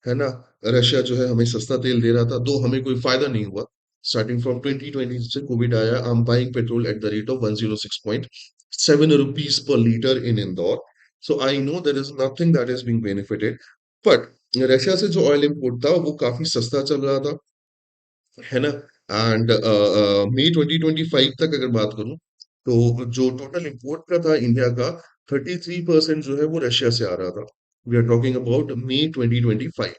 है ना रशिया जो है हमें सस्ता तेल दे रहा था दो हमें कोई फायदा नहीं हुआ स्टार्टिंग फ्रॉम 2020 से कोविड आया I am buying petrol at the rate of 106.7 rupees per liter in Indore so I know there is nothing that is being benefited but Russia से जो ऑयल इंपोर्ट था वो काफी सस्ता चल रहा था है ना एंड मई 2025 तक अगर बात करूं तो जो टोटल इंपोर्ट का था इंडिया का 33% जो है वो रशिया से आ रहा था we are talking about May 2025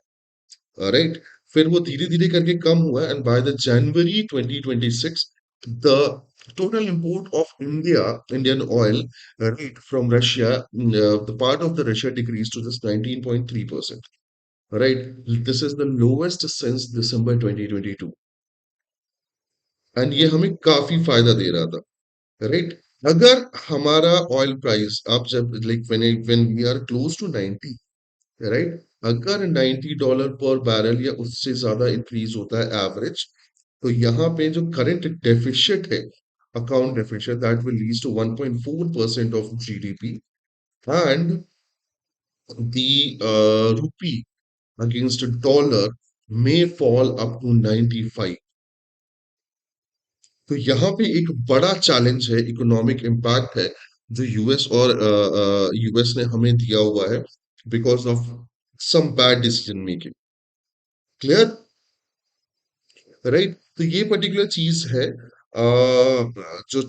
right फिर वो धीरे धीरे करके कम हुआ and by the January 2026 The total import of Indian oil, right, from Russia, the part of the Russia decreased to just 19.3%. Right, this is the lowest since December 2022, and ये हमें काफी फायदा दे रहा था, राइट? अगर हमारा ऑयल प्राइस आप जब like when we are close to 90, right, अगर $90 पर बैरल या उससे ज्यादा इंक्रीज होता है एवरेज, तो यहाँ पे जो करंट डेफिशिट है, account deficit, that will lead to 1.4% of GDP, and the rupee against a dollar may fall up to 95. तो यहाँ पे एक बड़ा चैलेंज है, इकोनॉमिक इम्पैक्ट है, जो यूएस और यूएस ने हमें दिया हुआ है because of some bad decision making. Clear? Right, तो ये पर्टिकुलर चीज है, जो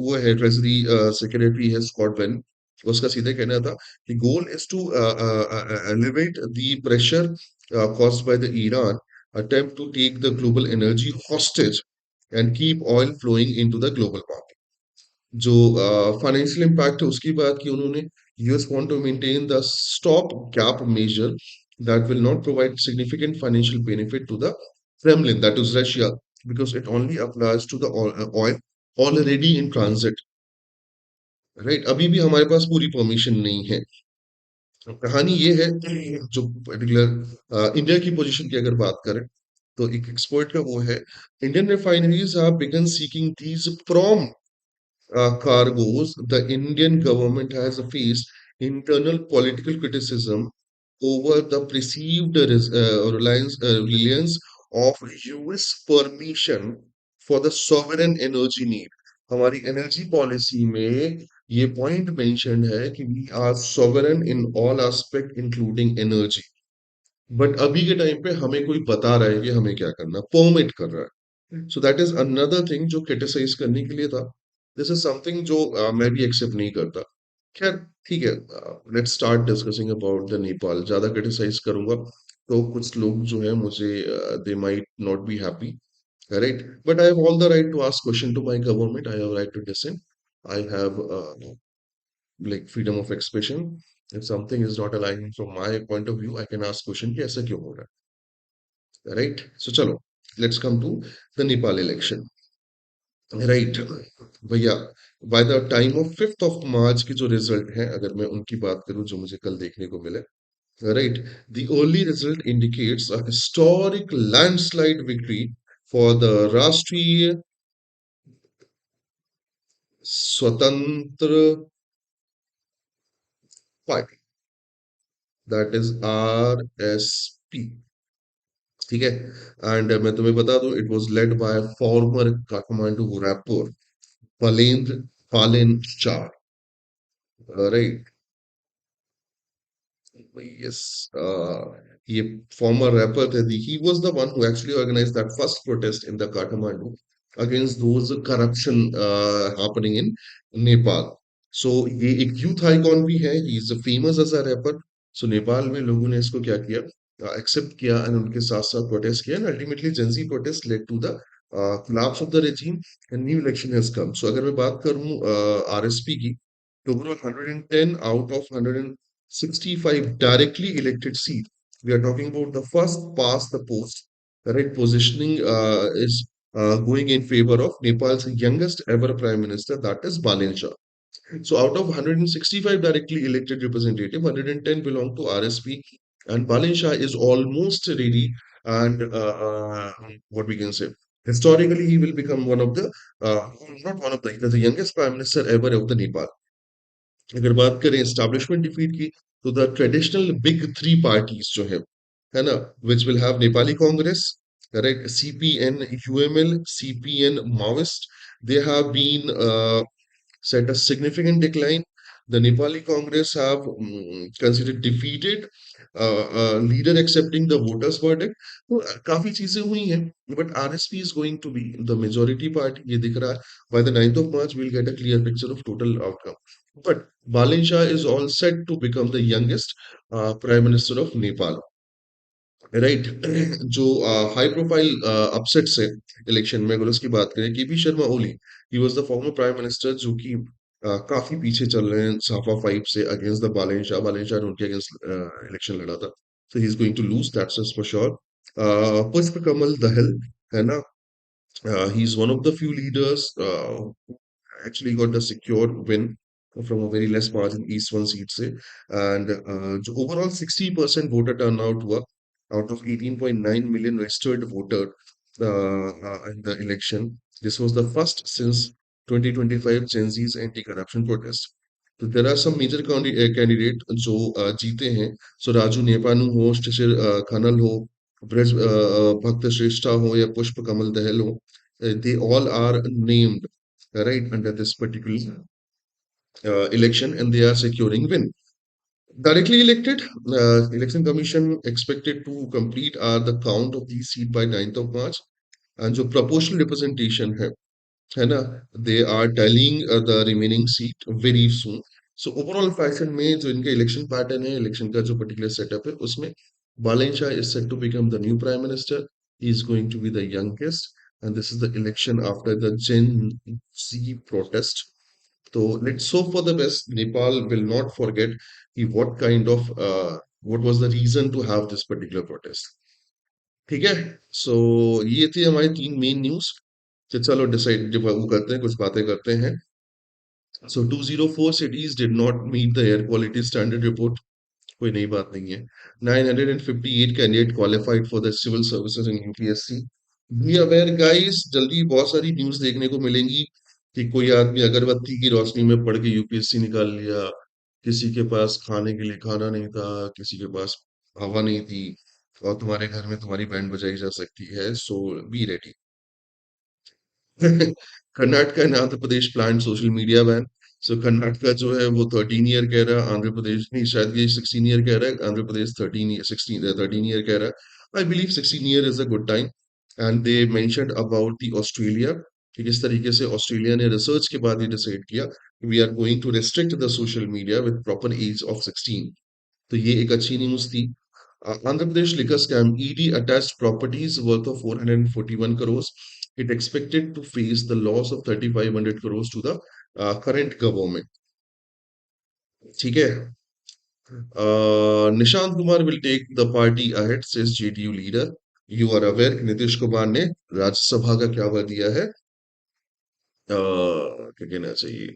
वो है ट्रेजरी सेक्रेटरी है स्कॉट बेन, उसका सीधे कहना था कि goal is to elevate the pressure caused by the Iran attempt to take the global energy hostage and keep oil flowing into the global market. जो फाइनेंशियल इम्पैक्ट है उसकी बात की उन्होंने, US want to maintain the stop gap measure that will not provide significant financial benefit to the Kremlin, that is Russia, because it only applies to the oil already in transit. Right, अभी भी हमारे पास पूरी permission नहीं है। तो कहानी ये है, जो पर्टिकुलर इंडिया की पोजीशन की अगर बात करें, तो एक एक्सपर्ट का वो है, Indian refineries have begun seeking these cargoes. The Indian government has faced internal political criticism over the perceived reliance of US permission for the sovereign energy need. हमारी एनर्जी पॉलिसी में ये पॉइंट मेंशन है कि we are sovereign in all aspect including energy, but अभी के time पे हमें कोई बता रहा है कि हमें क्या करना, परमिट कर रहा है। So that is another thing जो क्रिटिसाइज करने के लिए था। दिस इज समथिंग जो मैं भी एक्सेप्ट नहीं करता। खैर, ठीक है, let's start discussing about the Nepal. ज्यादा क्रिटिसाइज करूंगा तो कुछ लोग जो है मुझे, they might not be happy, right, but I have all the right to ask question to my government, I have right to dissent, I have like freedom of expression. If something is not aligning from my point of view, I can ask question कि ऐसा क्यों हो रहा है, right? So चलो, let's come to the Nepal election, right? भैया, by the time of 5th of March की जो रिजल्ट है, अगर मैं उनकी बात करूं जो मुझे कल देखने को मिले, right? The early result indicates a historic landslide victory for the राष्ट्रीय स्वतंत्र पार्टी, that is RSP, ठीक है? एंड मैं तुम्हें बता दूं, it was led by former Kathmandu rapper Balendra पालेन चार, राइट? Yes, ये former rapper थे, he was the one who actually organized that first protest in the Kathmandu against those corruption happening in Nepal. So ये एक youth icon भी है, he is famous as a rapper. So Nepal में लोगों ने इसको क्या किया, accept किया, and उनके साथ साथ protest किया, and ultimately Gen Z protest led to the collapse of the regime and new election has come. So अगर मैं बात करूं RSP की, तो overall 110 out of 165 directly elected seat. We are talking about the first past the post. Correct positioning is going in favor of Nepal's youngest ever prime minister, that is Balin Shah. So out of 165 directly elected representative, 110 belong to RSP, and Balin Shah is almost ready. And what we can say, historically, he will become one of the, not one of the youngest prime minister ever of the Nepal. अगर बात करें establishment defeat की, तो the traditional big three parties जो है ना, which will have Nepali Congress, correct, CPN UML, CPN Maoist, they have been set a significant decline. The Nepali Congress have considered defeated, leader accepting the voters' verdict. तो काफी चीजें हुई हैं, but RSP is going to be the majority party. ये दिख रहा है. By the 9th of March, we'll get a clear picture of total outcome. But Balin Shah is all set to become the youngest Prime Minister of Nepal. Right. जो high profile upsets है election में, अगर उसकी बात करें, KP Sharma Oli, he was the former prime minister, जो कि काफी पीछे चल रहे हैं साफा फाइव से अगेंस्ट द बालेन शाह ने उनके अगेंस्ट इलेक्शन लड़ा था, so he is going to lose, that's for sure. पुष्प कमल दहल है ना, he's one of the few leaders actually got a secure win from a very less margin east one seat से, and जो overall 60% voter turnout हुआ out of 18.9 million registered voter in the election. This was the first since 2025 Gen Z's anti-corruption protest. तो there are some major candidate जो जीते हैं. So Raju नेपानू हो, शिशिर खनल हो, ब्रज भक्त श्रेष्ठा हो या पुष्प कमल दहल हो, they all are named right under this particular election, and they are securing win. Directly elected, election commission expected to complete the count of these seat by 9th of March, and जो proportional representation है ना, they are tallying the remaining seat very soon. So overall fashion में जो इनका election pattern है, election का जो particular setup है, उसमें बालन Shah is set to become the new prime minister. He is going to be the youngest, and this is the election after the Gen Z protest. So let's hope for the best. Nepal will not forget what kind of what was the reason to have this particular protest. ठीक है, सो ये थी हमारी तीन main news. तो चलो decide जब वो करते हैं, कुछ बातें करते हैं. सो 204 cities did not meet the air quality standard report. कोई नई बात नहीं है. 958 candidate qualified for the civil services in UPSC. Be aware guys, जल्दी बहुत सारी न्यूज देखने को मिलेंगी कि कोई आदमी अगरबत्ती की रोशनी में पड़ के यूपीएससी निकाल लिया, किसी के पास खाने के लिए खाना नहीं था, किसी के पास हवा नहीं थी, और तुम्हारे घर में तुम्हारी बैंड बजाई जा सकती है. So be ready. Karnataka and Andhra Pradesh plan social media ban. So Karnataka जो है वो 13 ईयर कह रहा है, आंध्र प्रदेश नहीं, शायद ये 16 ईयर कह रहा है, आंध्र प्रदेश 13 ईयर कह रहा है. I believe 16 year is a good time. And they mentioned about the Australia, कि किस तरीके से ऑस्ट्रेलिया ने रिसर्च के बाद ये डिसाइड किया we are going to restrict the social media with proper age of 16. तो ये एक अच्छी न्यूज थी. Andhra Pradesh liquor scam, ED attached properties worth of 441 crores. It expected to face the loss of 3,500 crores to the current government. ठीक है. Nishant Kumar will take the party ahead, says JDU leader. You are aware कि नीतीश कुमार ने राज्यसभा का क्या हुआ दिया है, क्या कहना चाहिए,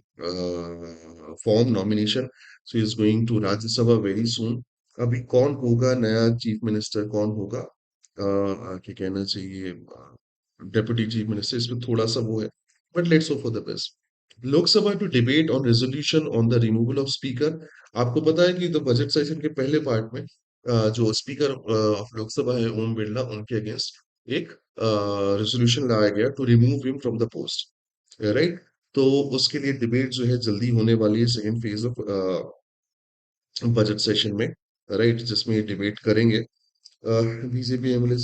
form nomination. So is going to Rajya Sabha very soon. अभी कौन होगा नया चीफ मिनिस्टर, कौन होगा, क्या कहना चाहिए, डेप्यूटी चीफ मिनिस्टर, इसमें थोड़ा सा वो है, but let's hope for the best. Lok Sabha to debate on resolution on the removal of speaker. आपको पता है कि द बजट सेशन के पहले पार्ट में जो स्पीकर ऑफ लोकसभा है ओम बिरला, उनके अगेंस्ट एक रेजोल्यूशन लाया गया to remove him from the post, right. तो उसके लिए डिबेट जो है जल्दी होने वाली है, second phase of budget session में, राइट, जिसमें ये डिबेट करेंगे. BJP MLA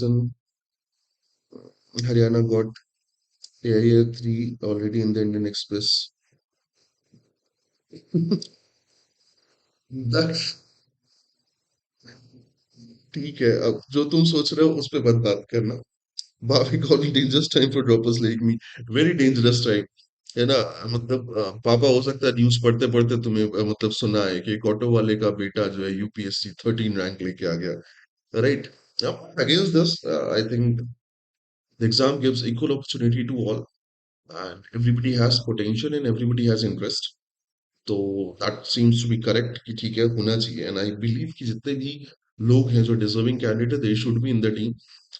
Haryana got AIA 3 already in the Indian express. ठीक है, अब जो तुम सोच रहे हो उस पे मत बात करना. भाभी calling dangerous time for droppers like me. Very dangerous time, है ना. मतलब पापा हो सकता है न्यूज पढ़ते पढ़ते तुम्हें मतलब सुना है कि एक ऑटो वाले का बेटा जो है यूपीएससी 13 रैंक लेके आ गया, right. Against this I think the exam gives equal opportunity to all, and everybody has potential and everybody has interest. तो that seems to be correct कि ठीक है, होना चाहिए. एंड आई बिलीव कि जितने भी लोग हैं जो deserving candidate, they should be in the team.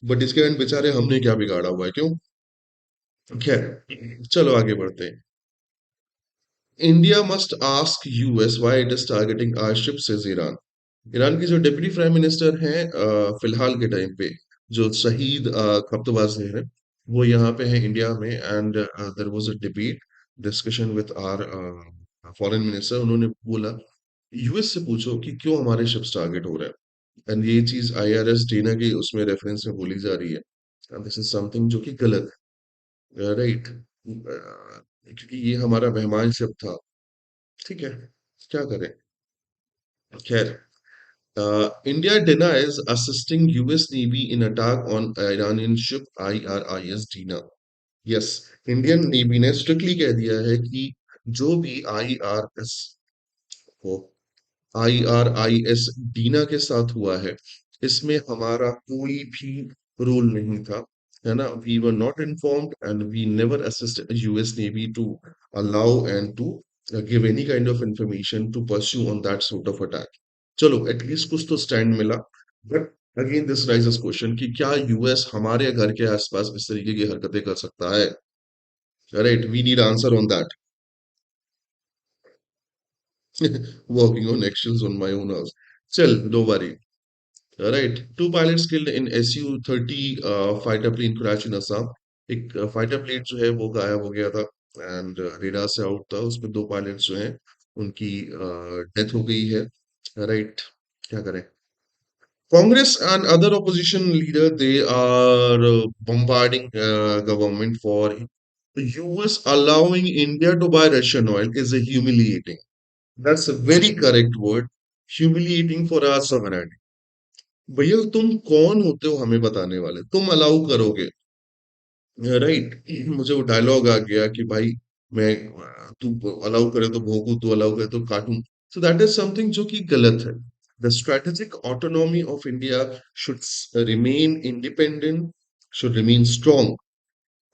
But इसके एंड बेचारे हमने क्या बिगाड़ा हुआ है, क्यों. खैर, चलो आगे बढ़ते हैं. India must ask US why it is targeting our ships, says Iran. Iran के जो डिप्टी प्राइम मिनिस्टर हैं फिलहाल के टाइम पे, जो शहीद खब्तबाज हैं, वो यहाँ पे हैं इंडिया में. And there was a debate discussion with our foreign minister. उन्होंने बोला यूएस से पूछो कि क्यों हमारे शिप्स टारगेट हो रहे हैं. एंड ये चीज आईआरएस डेना के उसमें रेफरेंस में बोली जा रही है. एंड दिस इज समथिंग जो कि गलत है, राइट. क्योंकि ये हमारा मेहमान शिप था. ठीक है, क्या करें. खैर, India denies assisting US Navy in attack on Iranian ship IRIS Dina. Yes, Indian navy ने स्ट्रिक्टली कह दिया है कि जो भी IRS हो, IRIS डीना के साथ हुआ है, इसमें हमारा कोई भी रोल नहीं था, है ना? We were not informed and we never assist US navy to allow and to give any kind of information to pursue on that sort of attack. चलो, एटलीस्ट कुछ तो स्टैंड मिला। But again this raises question कि क्या US हमारे घर के आसपास इस तरीके की हरकतें कर सकता है? Right, we need answer on that. Walking on eggshells on my own house. Still, don't worry. All right. Two pilots killed in Su-30 fighter plane crash in Assam. एक फाइटर प्लेन जो है वो गायब हो गया था एंड रेडार से out था। उसमें दो पायलट्स जो हैं उनकी डेथ हो गई है। राइट, क्या करें? Congress and other opposition leader they are bombarding government for US allowing India to buy Russian oil is a humiliating. That's a very correct word. Humiliating for our sovereignty. भैया तुम कौन होते हो हमें बताने वाले? तुम अलाउ करोगे? राइट, मुझे वो डायलॉग आ गया कि भाई मैं तू अलाउ करे तो भोंकू, तू अलाउ करे तो काटूं। सो दैट इज समथिंग जो कि गलत है। The strategic autonomy of India should remain independent, should remain strong,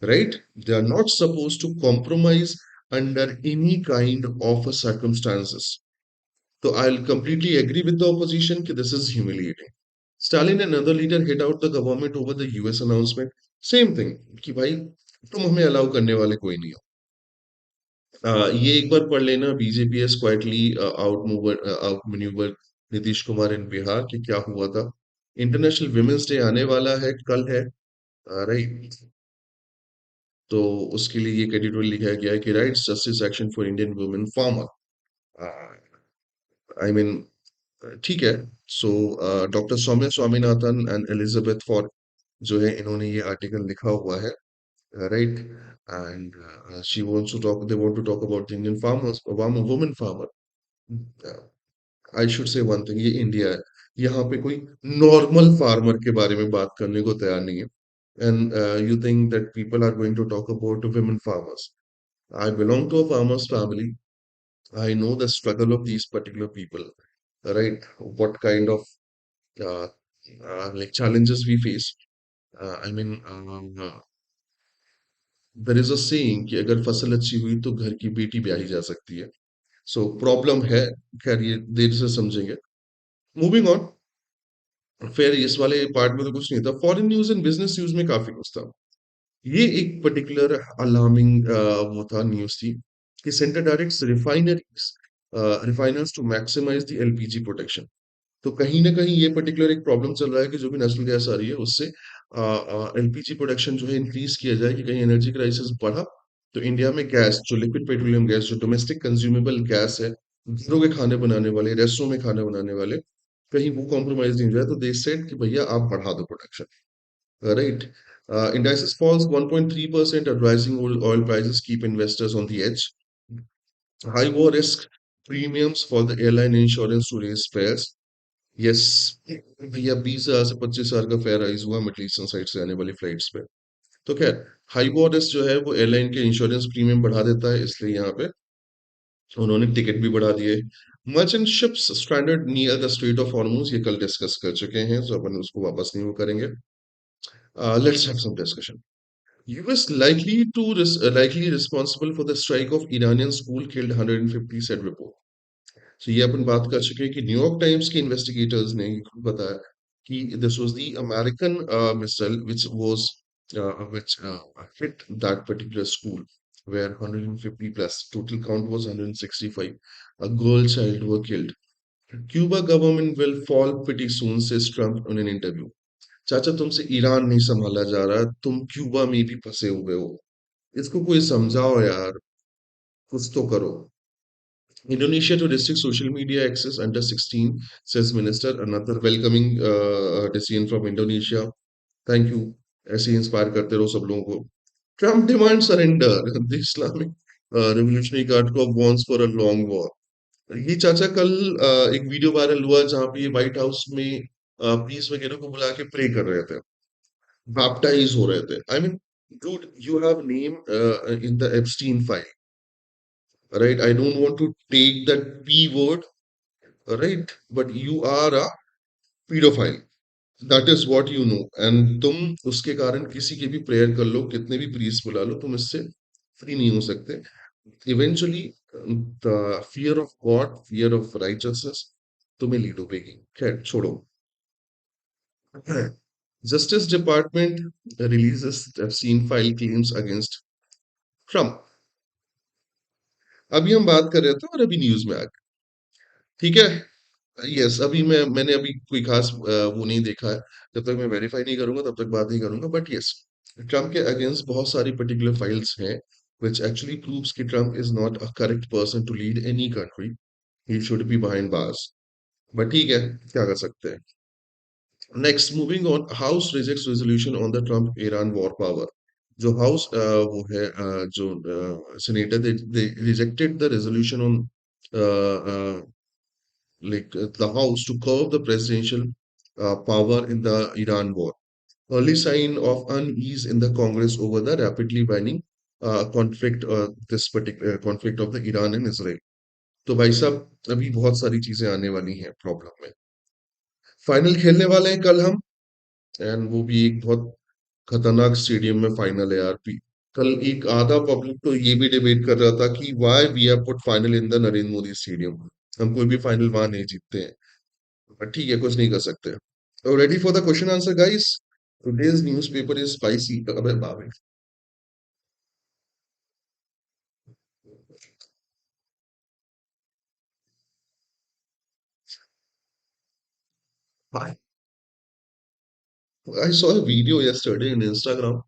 right? They are not supposed to compromise under any kind of circumstances. So I'll completely agree with the opposition that this is humiliating. Stalin and another leader hit out the government over the US announcement. Same thing कि भाई तुम हमें allow करने वाले कोई नहीं हो। ये एक बार पढ़ लेना, BJP has quietly outmaneuvered Nitish Kumar in Bihar कि क्या हुआ था। इंटरनेशनल विमेंस डे आने वाला है, कल है, राइट? तो उसके लिए ये एडिटोरियल लिखा गया है कि rights justice action for Indian women farmer. I mean ठीक है। So doctor Soumya Swaminathan and Elizabeth for जो है इन्होंने ये आर्टिकल लिखा हुआ है, right? And she wants to talk, they want to talk about the Indian farmers, women farmer. I should say one thing, ये इंडिया है, यहाँ पे कोई नॉर्मल फार्मर के बारे में बात करने को तैयार नहीं है। And you think that people are going to talk about women farmers? I belong to a farmer's family. I know the struggle of these particular people, right? What kind of uh, like challenges we face. I mean, there is a saying कि अगर फसल अच्छी हुई तो घर की बेटी ब्याही जा सकती है। सो प्रॉब्लम है, खैर ये देर से समझेंगे। मूविंग ऑन, फिर इस वाले पार्ट में तो कुछ नहीं था। Foreign news and business news में काफी कुछ था। ये एक पर्टिकुलर अलार्मिंग वो था, न्यूज़ थी कि centre directs refiners to maximise the LPG protection. तो कहीं ना कहीं ये पर्टिकुलर एक प्रॉब्लम चल रहा है कि जो भी नेचुरल गैस आ रही है उससे एलपीजी प्रोडक्शन जो है इंक्रीज किया जाए कि कहीं एनर्जी क्राइसिस बढ़ा तो इंडिया में गैस, जो लिक्विड पेट्रोलियम गैस, जो डोमेस्टिक कंज्यूमेबल गैस है, घरों के खाने बनाने वाले, रेस्टोरेंट में खाने बनाने वाले, कहीं वो कॉम्प्रोमाइज नहीं हो जाए। तो दे सेड कि भैया आप बढ़ा दो production, right? Indices falls 1.3%, and rising oil prices keep investors on the edge. High war risk premiums for the airline insurance to raise fares. Yes, भैया 20,000 से 25,000 का फेयर राइज हुआ मिडल ईस्टर्न साइड से आने वाली फ्लाइट्स पे। तो खैर, हाई वॉर रिस्क जो है वो एयरलाइन के इंश्योरेंस प्रीमियम बढ़ा देता है, इसलिए यहाँ पे उन्होंने टिकट भी बढ़ा दिए। Merchant ships stranded near the straight of Hormuz, ये कल डिस्कस कर चुके हैं, तो अपन उसको वापस नहीं वो करेंगे। Let's have some discussion. US likely responsible for the strike of Iranian school killed 150, said report. So ये अपन बात कर चुके हैं कि न्यूयॉर्क टाइम्स के इन्वेस्टिगेटर्स ने ये बताया कि this was the American missile which hit that particular school where 150 plus total count was 165. A girl child were killed. Cuba government will fall pretty soon, says Trump in an interview. चाचा तुमसे Iran नहीं संभाला जा रहा, तुम Cuba में भी फंसे हुए हो। इसको कोई समझाओ यार, कुछ तो करो। Indonesia to restrict social media access under 16, says minister. Another welcoming decision from Indonesia. Thank you. ऐसे ही इंस्पायर करते रहो सब लोगों को। Trump demands surrender. The Islamic Revolutionary Guard Corps warns for a long war. ये चाचा कल एक वीडियो वायरल हुआ जहाँ पे ये व्हाइट हाउस में पीस वगैरह को बुला के प्रे कर रहे थे, बैप्टाइज हो रहे थे। I mean, dude, you have name in the Epstein file, right? I don't want to take that P word, right? But you are a pedophile. That is what you know. And तुम उसके कारण किसी की भी prayer कर लो, कितने भी priest बुला लो, तुम इससे फ्री नहीं हो सकते। Eventually, the fear of God, fear of righteousness तुम्हें लीड हो पेगी। खैर छोड़ो। Justice Department releases Epstein file claims against Trump। अभी हम बात कर रहे थे और अभी न्यूज में आ गया। ठीक है। यस, अभी मैंने अभी कोई खास वो नहीं देखा है। जब तक मैं वेरीफाई नहीं करूंगा तब तक बात नहीं करूंगा, बट यस, ट्रम्प के अगेंस्ट बहुत सारी पर्टिकुलर फाइल्स हैं which actually proves कि Trump is not a correct person to lead any country. He should be behind bars. But ठीक है, क्या कर सकते हैं। Next, moving on, house rejects resolution on the Trump Iran war power. जो house वो है जो senator, they rejected the resolution on the House to curb the presidential power in the Iran war. Early sign of unease in the Congress over the rapidly waning this particular conflict of the Iran and Israel. तो भाई साहब अभी बहुत सारी चीजें आने वाली हैं प्रॉब्लम में। फाइनल खेलने वाले हैं कल हम, एंड वो भी एक बहुत खतरनाक स्टेडियम में फाइनल है यार। कल एक आधा पब्लिक तो ये भी डिबेट कर रहा था कि why we have put final in the Narendra Modi stadium. हम कोई भी फाइनल वहां नहीं जीतते हैं, बट ठीक है, कुछ नहीं कर सकते। Ready for the question answer guys. Today's newspaper is spicy. अबे बाबे, I saw a video yesterday in Instagram.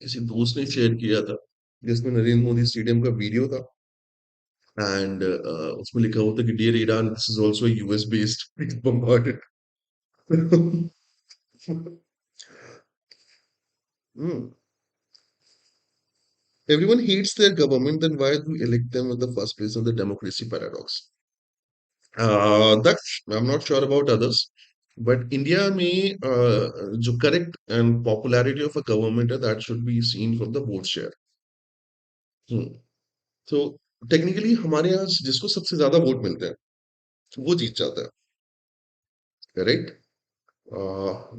किसी दोस्त ने शेयर किया था जिसमें नरेंद्र मोदी स्टेडियम का वीडियो था, एंड उसमें लिखा हुआ था कि dear Iran, this is also US based, please bombard it. Everyone hates their government, then why do we elect them in the first place of the democracy paradox? That I'm not sure about others, but India में जो correct and popularity of a government है, that should be seen from the vote share. Hmm. So technically हमारे यहाँ जिसको सबसे ज्यादा vote मिलते हैं वो जीत जाता है, करेक्ट।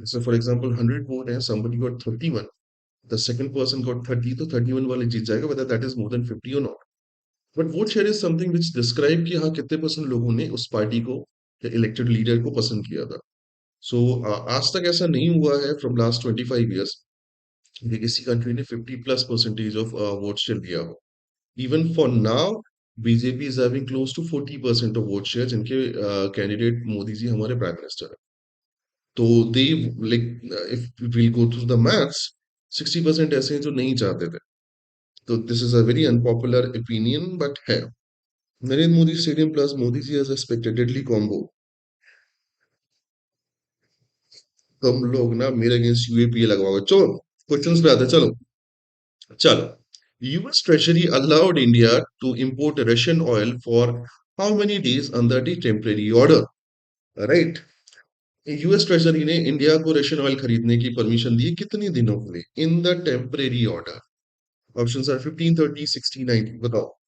जैसे फॉर एग्जांपल 100 वोट है, somebody got 31, the second person got 30, तो 31 वाले जीत जाएगा, whether that is more than 50 or not. But vote share is something which describe कि हाँ कितने परसेंट लोगों ने उस पार्टी को या इलेक्टेड लीडर को पसंद किया था। सो आज तक ऐसा नहीं हुआ है फ्रॉम लास्ट 25 ईयर्स कि किसी कंट्री ने 50+ परसेंटेज ऑफ वोट शेयर दिया हो। Even for now BJP is having close to 40% of vote share, जिनके कैंडिडेट मोदी जी हमारे प्राइम मिनिस्टर है। तो they, like, if will go through the maths, 60% ऐसे हैं जो नहीं चाहते थे। तो this is a very unpopular opinion, but है। Narendra Modi stadium plus Modi ji as expectedly combo. तुम लोग ना मेरे अगेंस्ट यूएपीए लगवाओगे। चलो क्वेश्चंस पे आते हैं, चलो चलो। US treasury allowed India to import Russian oil for how many days under the temporary order, right. US treasury ने इंडिया को रशियन ऑयल खरीदने की परमिशन दी कितने दिनों के लिए in the temporary order? Options are 15, 30, 60, 90। बताओ।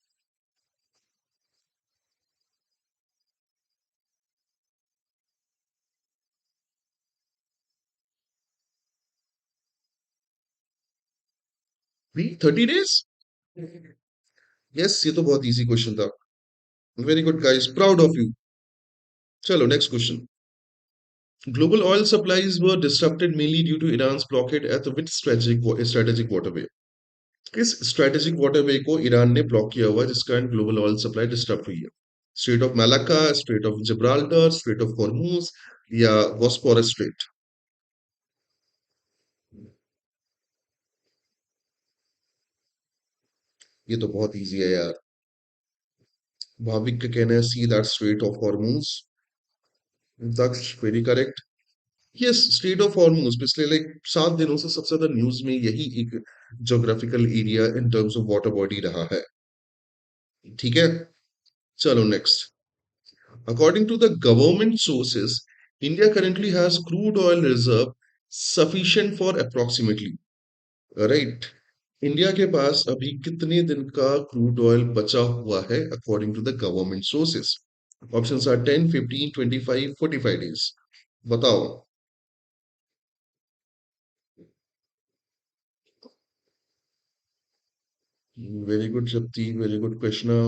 30 डेज। यस, ये तो बहुत इजी क्वेश्चन था। Very good guys, proud of you. चलो next question. Global oil supplies were disrupted mainly due to Iran's blockade at which strategic waterway? किस strategic waterway को Iran ने block किया हुआ है जिस कारण ग्लोबल ऑयल सप्लाई डिस्टर्ब हुई है? Straight of Malacca, straight of Gibraltar, straight of Hormuz, या बॉस्फोरस स्ट्रेट? ये तो बहुत इजी है यार। भाविक का कहना है see that strait of Hormuz. Daksh very correct. Yes, strait of Hormuz पिछले लाइक 7 दिनों से सबसे ज्यादा न्यूज में यही एक geographical area in terms of water body रहा है। ठीक है, चलो next. According to the government sources, India currently has crude oil reserve sufficient for approximately, right? India के पास अभी कितने दिन का क्रूड ऑयल बचा हुआ है according to the government sources? Options are 10, 15, 25, 45 days. बताओ. Very good Shakti, very good Krishna.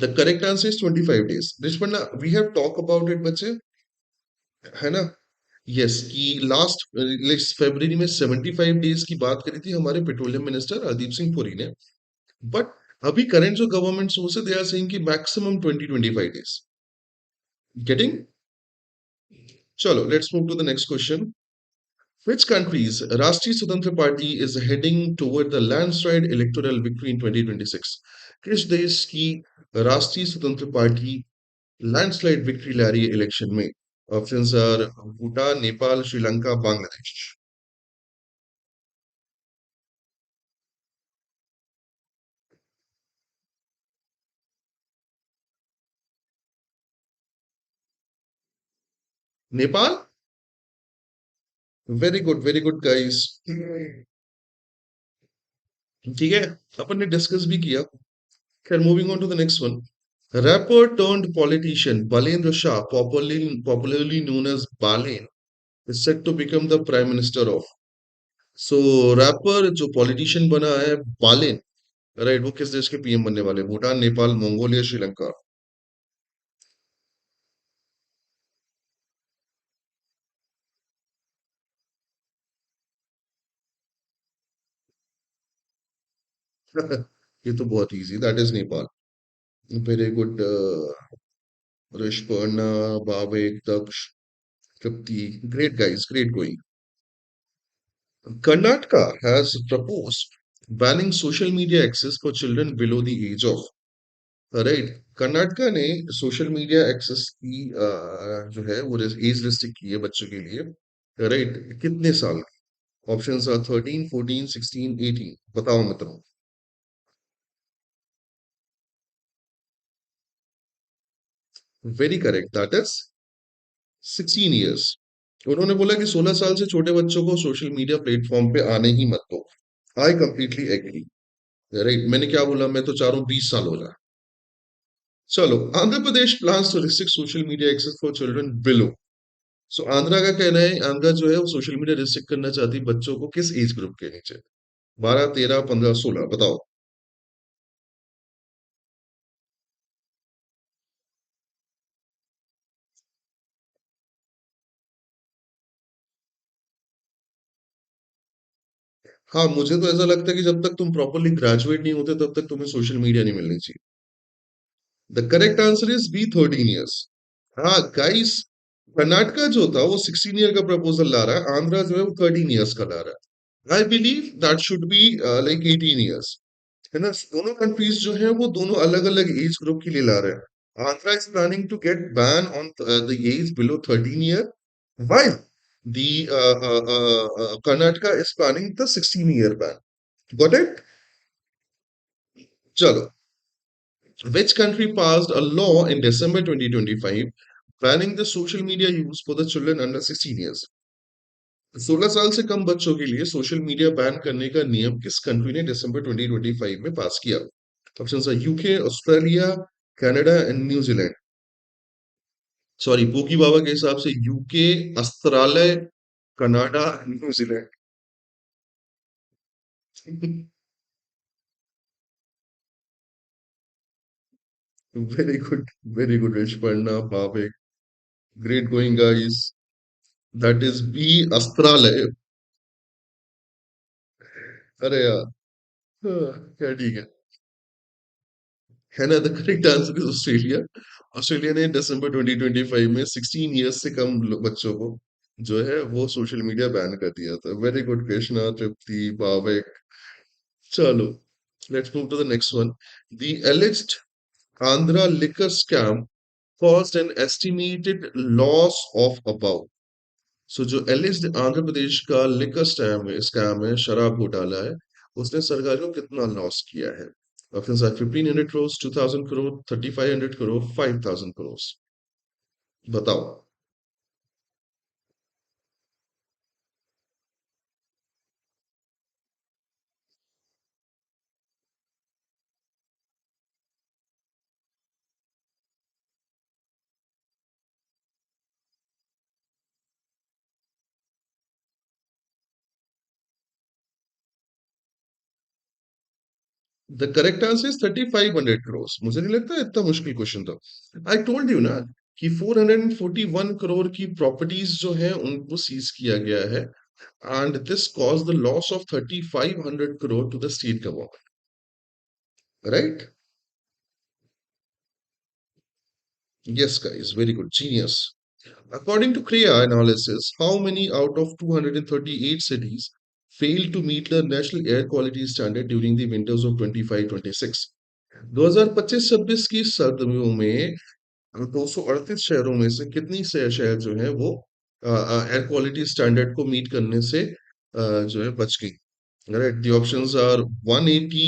The correct answer is 25 days. Rishpana, we have talked about it बच्चे, है ना? यस, कि लास्ट फरवरी में 75 डेज की बात करी थी हमारे पेट्रोलियम मिनिस्टर हरदीप सिंह पुरी ने. बट अभी करंट जो गवर्नमेंट सोर्स है, दे आर सेइंग कि मैक्सिमम 20-25 डेज. गेटिंग? चलो, let's move to the next question. Which country's Rashtriya Swatantra Party is heading toward the landslide electoral victory in 2026? किस देश की राष्ट्रीय स्वतंत्र पार्टी लैंडस्लाइड विक्ट्री ला रही है इलेक्शन में? Options are Bhutan, Nepal, Sri Lanka, Bangladesh. Nepal. Very good guys. ठीक है, अपन ने डिस्कस भी किया. खैर, moving on to the next one. Rapper turned politician Balendra Shah, popularly known as Balen, is set to become the prime minister of. So rapper जो politician बना है बालेन, राइट, वो किस देश के पीएम बनने वाले? भूटान, नेपाल, मंगोलिया, श्रीलंका. ये तो बहुत easy, that is Nepal. Very good. Rishparna, Bhavik, Daksh, Tripti. Great guys, great going. Karnataka has proposed banning social media access for children below the age of. Right, Karnataka ने सोशल मीडिया एक्सेस की जो है वो एज रिस्ट्रिक्ट की है बच्चों के लिए. राइट, कितने साल? Options are 13, 14, 16, 18. बताओ मित्रों. Very correct, that is 16 years. उन्होंने बोला कि 16 साल से छोटे बच्चों को सोशल मीडिया प्लेटफॉर्म पे आने ही मत दो. I completely agree. राइट, मैंने क्या बोला? मैं तो चारों 20 साल हो जाए. चलो, Andhra Pradesh plans to restrict social media access for children below. So Andhra का कहना है, आंध्रा जो है वो सोशल मीडिया रिस्ट्रिक्ट करना चाहती है बच्चों को किस एज ग्रुप के नीचे? 12, 13, 15, 16. बताओ. हाँ, मुझे तो ऐसा लगता है कि जब तक तुम प्रॉपरली ग्रेजुएट नहीं होते तब तक तुम्हें सोशल मीडिया नहीं मिलनी चाहिए. The correct answer is B, 13 years. हाँ गाइस, कर्नाटका जो था वो 16 ईयर का प्रपोजल ला रहा है, आंध्रा जो है वो 13 ईयर्स का ला रहा है. I believe that should be like 18 years. है ना? दोनों कंट्रीज जो है वो दोनों अलग अलग एज ग्रुप के लिए ला रहे हैं. Andhra is planning to get ban on the age below 13 year, while the Karnataka is planning the 16-year ban. Got it? चलो. Which country passed a law in December 2025 banning the social media use for the children under 16 years? 16 साल से कम बच्चों के लिए social media ban करने का नियम किस कंट्री ने दिसंबर 2025 में पास किया? Options are UK, Australia, Canada and New Zealand. Sorry, पोकी बाबा के हिसाब से UK, Australia, Canada, New Zealand. Very good Rishparna, Bhavik. Great going, guys. That is B, अस्त्रालय. अरे यार. हाँ, क्या ठीक है. है ना? The correct answer is Australia. Australia ने दिसंबर 2025 में 16 इयर्स से कम बच्चों को जो है वो सोशल मीडिया बैन कर दिया था. Very good Krishna, Tripti, Bhavik. चलो, let's move to the next one. The alleged Andhra liquor scam caused an estimated loss of about. सो जो एलिस आंध्र प्रदेश का लिकर स्कैम है, शराब घोटाला है, उसने सरकार को कितना लॉस किया है? Options are 1500 crore, 2000 crore, 3500 crore, 5000 crore. बताओ। The correct answer is 3500 crore. मुझे नहीं लगता इतना मुश्किल क्वेश्चन था। आई टोल्ड यू ना कि 441 करोड़ की प्रॉपर्टीज जो है उनको सीज किया गया है, and this cause the loss of 3500 crore to the state government, right? Yes, guys, very good. Genius. According to CREA analysis, how many out of 238 cities failed to meet the national air quality standard during the winters of 25-26? 2025-26 की सर्दियों में 238 शहरों में से कितनी से शहर जो है वो एयर क्वालिटी स्टैंडर्ड को मीट करने से जो है बच गई? Right, the options are 180,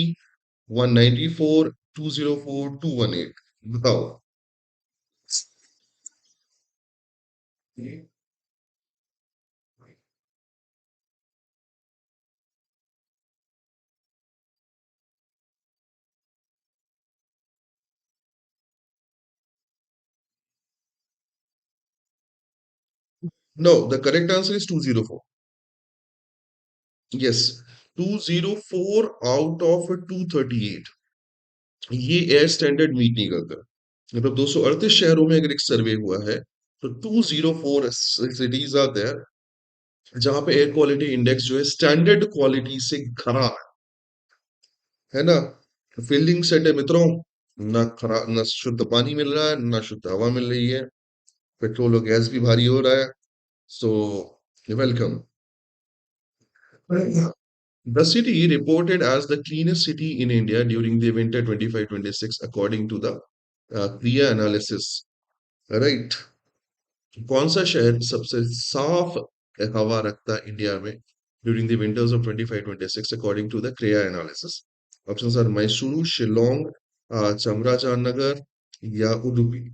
194, 204, 218। बताओ। No, the correct answer is 204. Yes, 204 out of 238 ये एयर स्टैंडर्ड मीट नहीं करता। मतलब 238 शहरों में अगर एक सर्वे हुआ है, तो 204 सिटीज आर देयर जहां पे एयर क्वालिटी इंडेक्स जो है स्टैंडर्ड क्वालिटी से खराब है ना? फील्डिंग सेट है मित्रों। ना खराब, ना शुद्ध पानी मिल रहा है, ना शुद्ध हवा मिल रही है। पेट्रोल और गैस भी भारी हो रहा है। So welcome. The city reported as the cleanest city in India during the winter 25-26 according to the CLIA analysis. Right? कौन सा शहर सबसे साफ हवा रखता है इंडिया में during the winters of 25-26 according to the CLIA analysis? Options are Mysuru, Shillong, Chamrajanagar या उडुपी।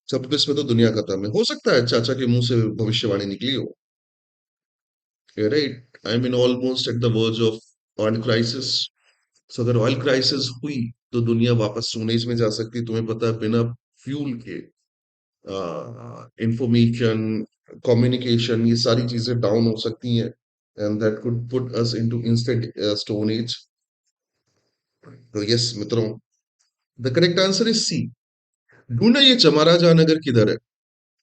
सब इसमें तो दुनिया खत्म है। हो सकता है चाचा के मुंह से भविष्यवाणी निकली हो। Right, I mean almost at the verge of oil crisis. So अगर ऑयल क्राइसिस हुई तो दुनिया वापस सोनेज में जा सकती है। तुम्हें पता है बिना फ्यूल के इंफॉर्मेशन, कम्युनिकेशन, ये सारी चीजें डाउन हो सकती हैं, and that could put us into instant stone age. तो यस मित्रों, the correct answer is C. ढूंढना ये चमारा जहानगर किधर है,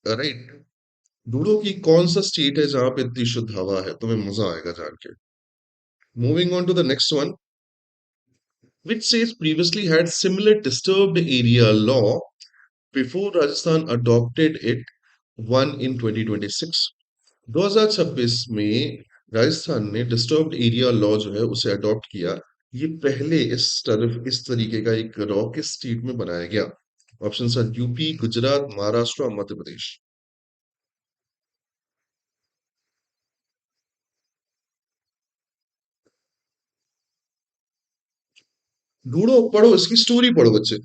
राइट? ढूंढो कि कौन सा स्टेट है जहां पे इतनी शुद्ध हवा है, तुम्हें मजा आएगा जान के। Moving on to the next one, which says previously had similar disturbed area law before Rajasthan adopted it, one in 2026। 2026 में राजस्थान ने डिस्टर्ब्ड एरिया लॉ जो है उसे अडॉप्ट किया। ये पहले इस तरीके का एक लॉ किस स्टेट में बनाया गया? ऑप्शन आर यूपी, गुजरात, महाराष्ट्र और मध्य प्रदेश। ढूंढो, पढ़ो, इसकी स्टोरी पढ़ो बच्चे।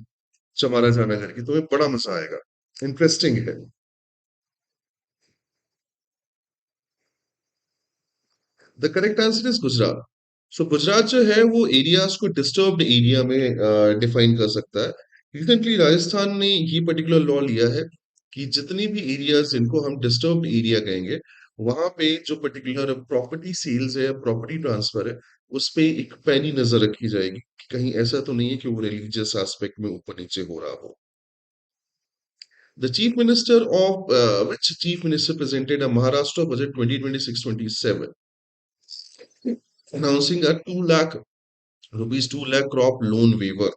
चमारा जाना करके तुम्हें बड़ा मजा आएगा। इंटरेस्टिंग है। The correct answer is Gujarat. So Gujarat जो है वो एरियाज को डिस्टर्ब्ड एरिया में डिफाइन कर सकता है। रिसेंटली राजस्थान ने ये पर्टिकुलर लॉ लिया है कि जितने भी एरियाज जिनको हम डिस्टर्ब्ड एरिया कहेंगे, वहां पे जो पर्टिकुलर प्रॉपर्टी सेल्स है, प्रॉपर्टी ट्रांसफर है, उस पे एक पैनी नजर रखी जाएगी कि कहीं ऐसा तो नहीं है कि वो रिलीजियस एस्पेक्ट में ऊपर नीचे हो रहा हो। The chief minister of which chief minister presented a Maharashtra budget 2026-27, announcing a 2 lakh rupees 2 lakh crop loan waiver,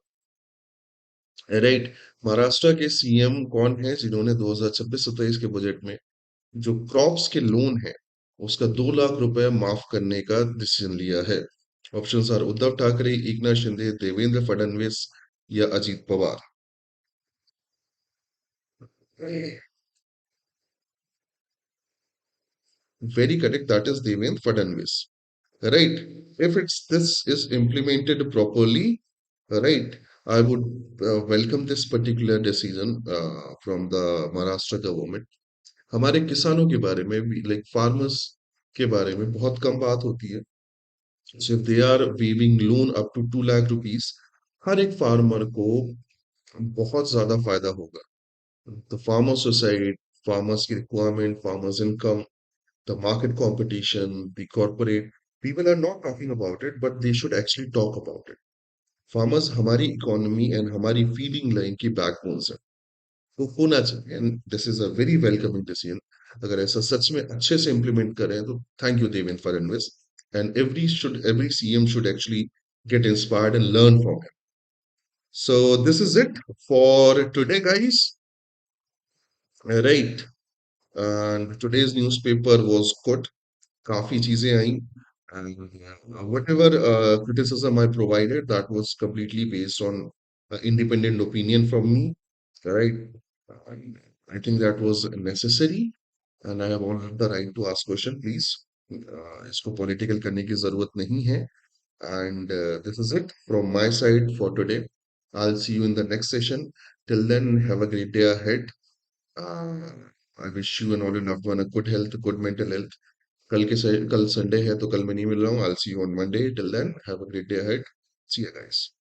right. Maharashtra के सीएम कौन है जिन्होंने 2026-27 के बजट में जो क्रॉप्स के लोन है उसका 2 लाख रुपए माफ करने का डिसीजन लिया है? ऑप्शंस आर उद्धव ठाकरे, एकनाथ शिंदे, देवेंद्र फडणवीस या Ajit Pawar. Very correct, that is Devendra Fadnavis. Right. If it's this is implemented properly, right, I would welcome this particular decision from the Maharashtra government. हमारे किसानों के बारे में भी, लाइक फार्मर्स के बारे में बहुत कम बात होती है। So if they are waiving loan up to 2 lakh rupees, हर एक फार्मर को बहुत ज्यादा फायदा होगा। The farmer suicide, farmers की requirement, farmers income, the market competition, the corporate, people are not talking about it, but they should actually talk about it. Farmers हमारी economy and हमारी feeding line की backbones है, तो होना चाहिए, and this is a very welcoming decision। अगर ऐसा सच में अच्छे से implement करें तो thank you Devendra Fadnavis, and every CM should actually get inspired and learn from him। So this is it for today, guys. Right, and today's newspaper was good, काफी चीजें आई, and whatever criticism I provided, that was completely based on independent opinion from me, right? And I think that was necessary, and I have all the right to ask question, please। इसको political करने की जरूरत नहीं है, and this is it from my side for today। I'll see you in the next session। Till then, have a great day ahead। uh, I wish you and all your loved one a good health, good mental health। कल Sunday है तो कल मैं नहीं मिल रहा हूँ। I'll see you on Monday। Till then, have a great day ahead। See you guys।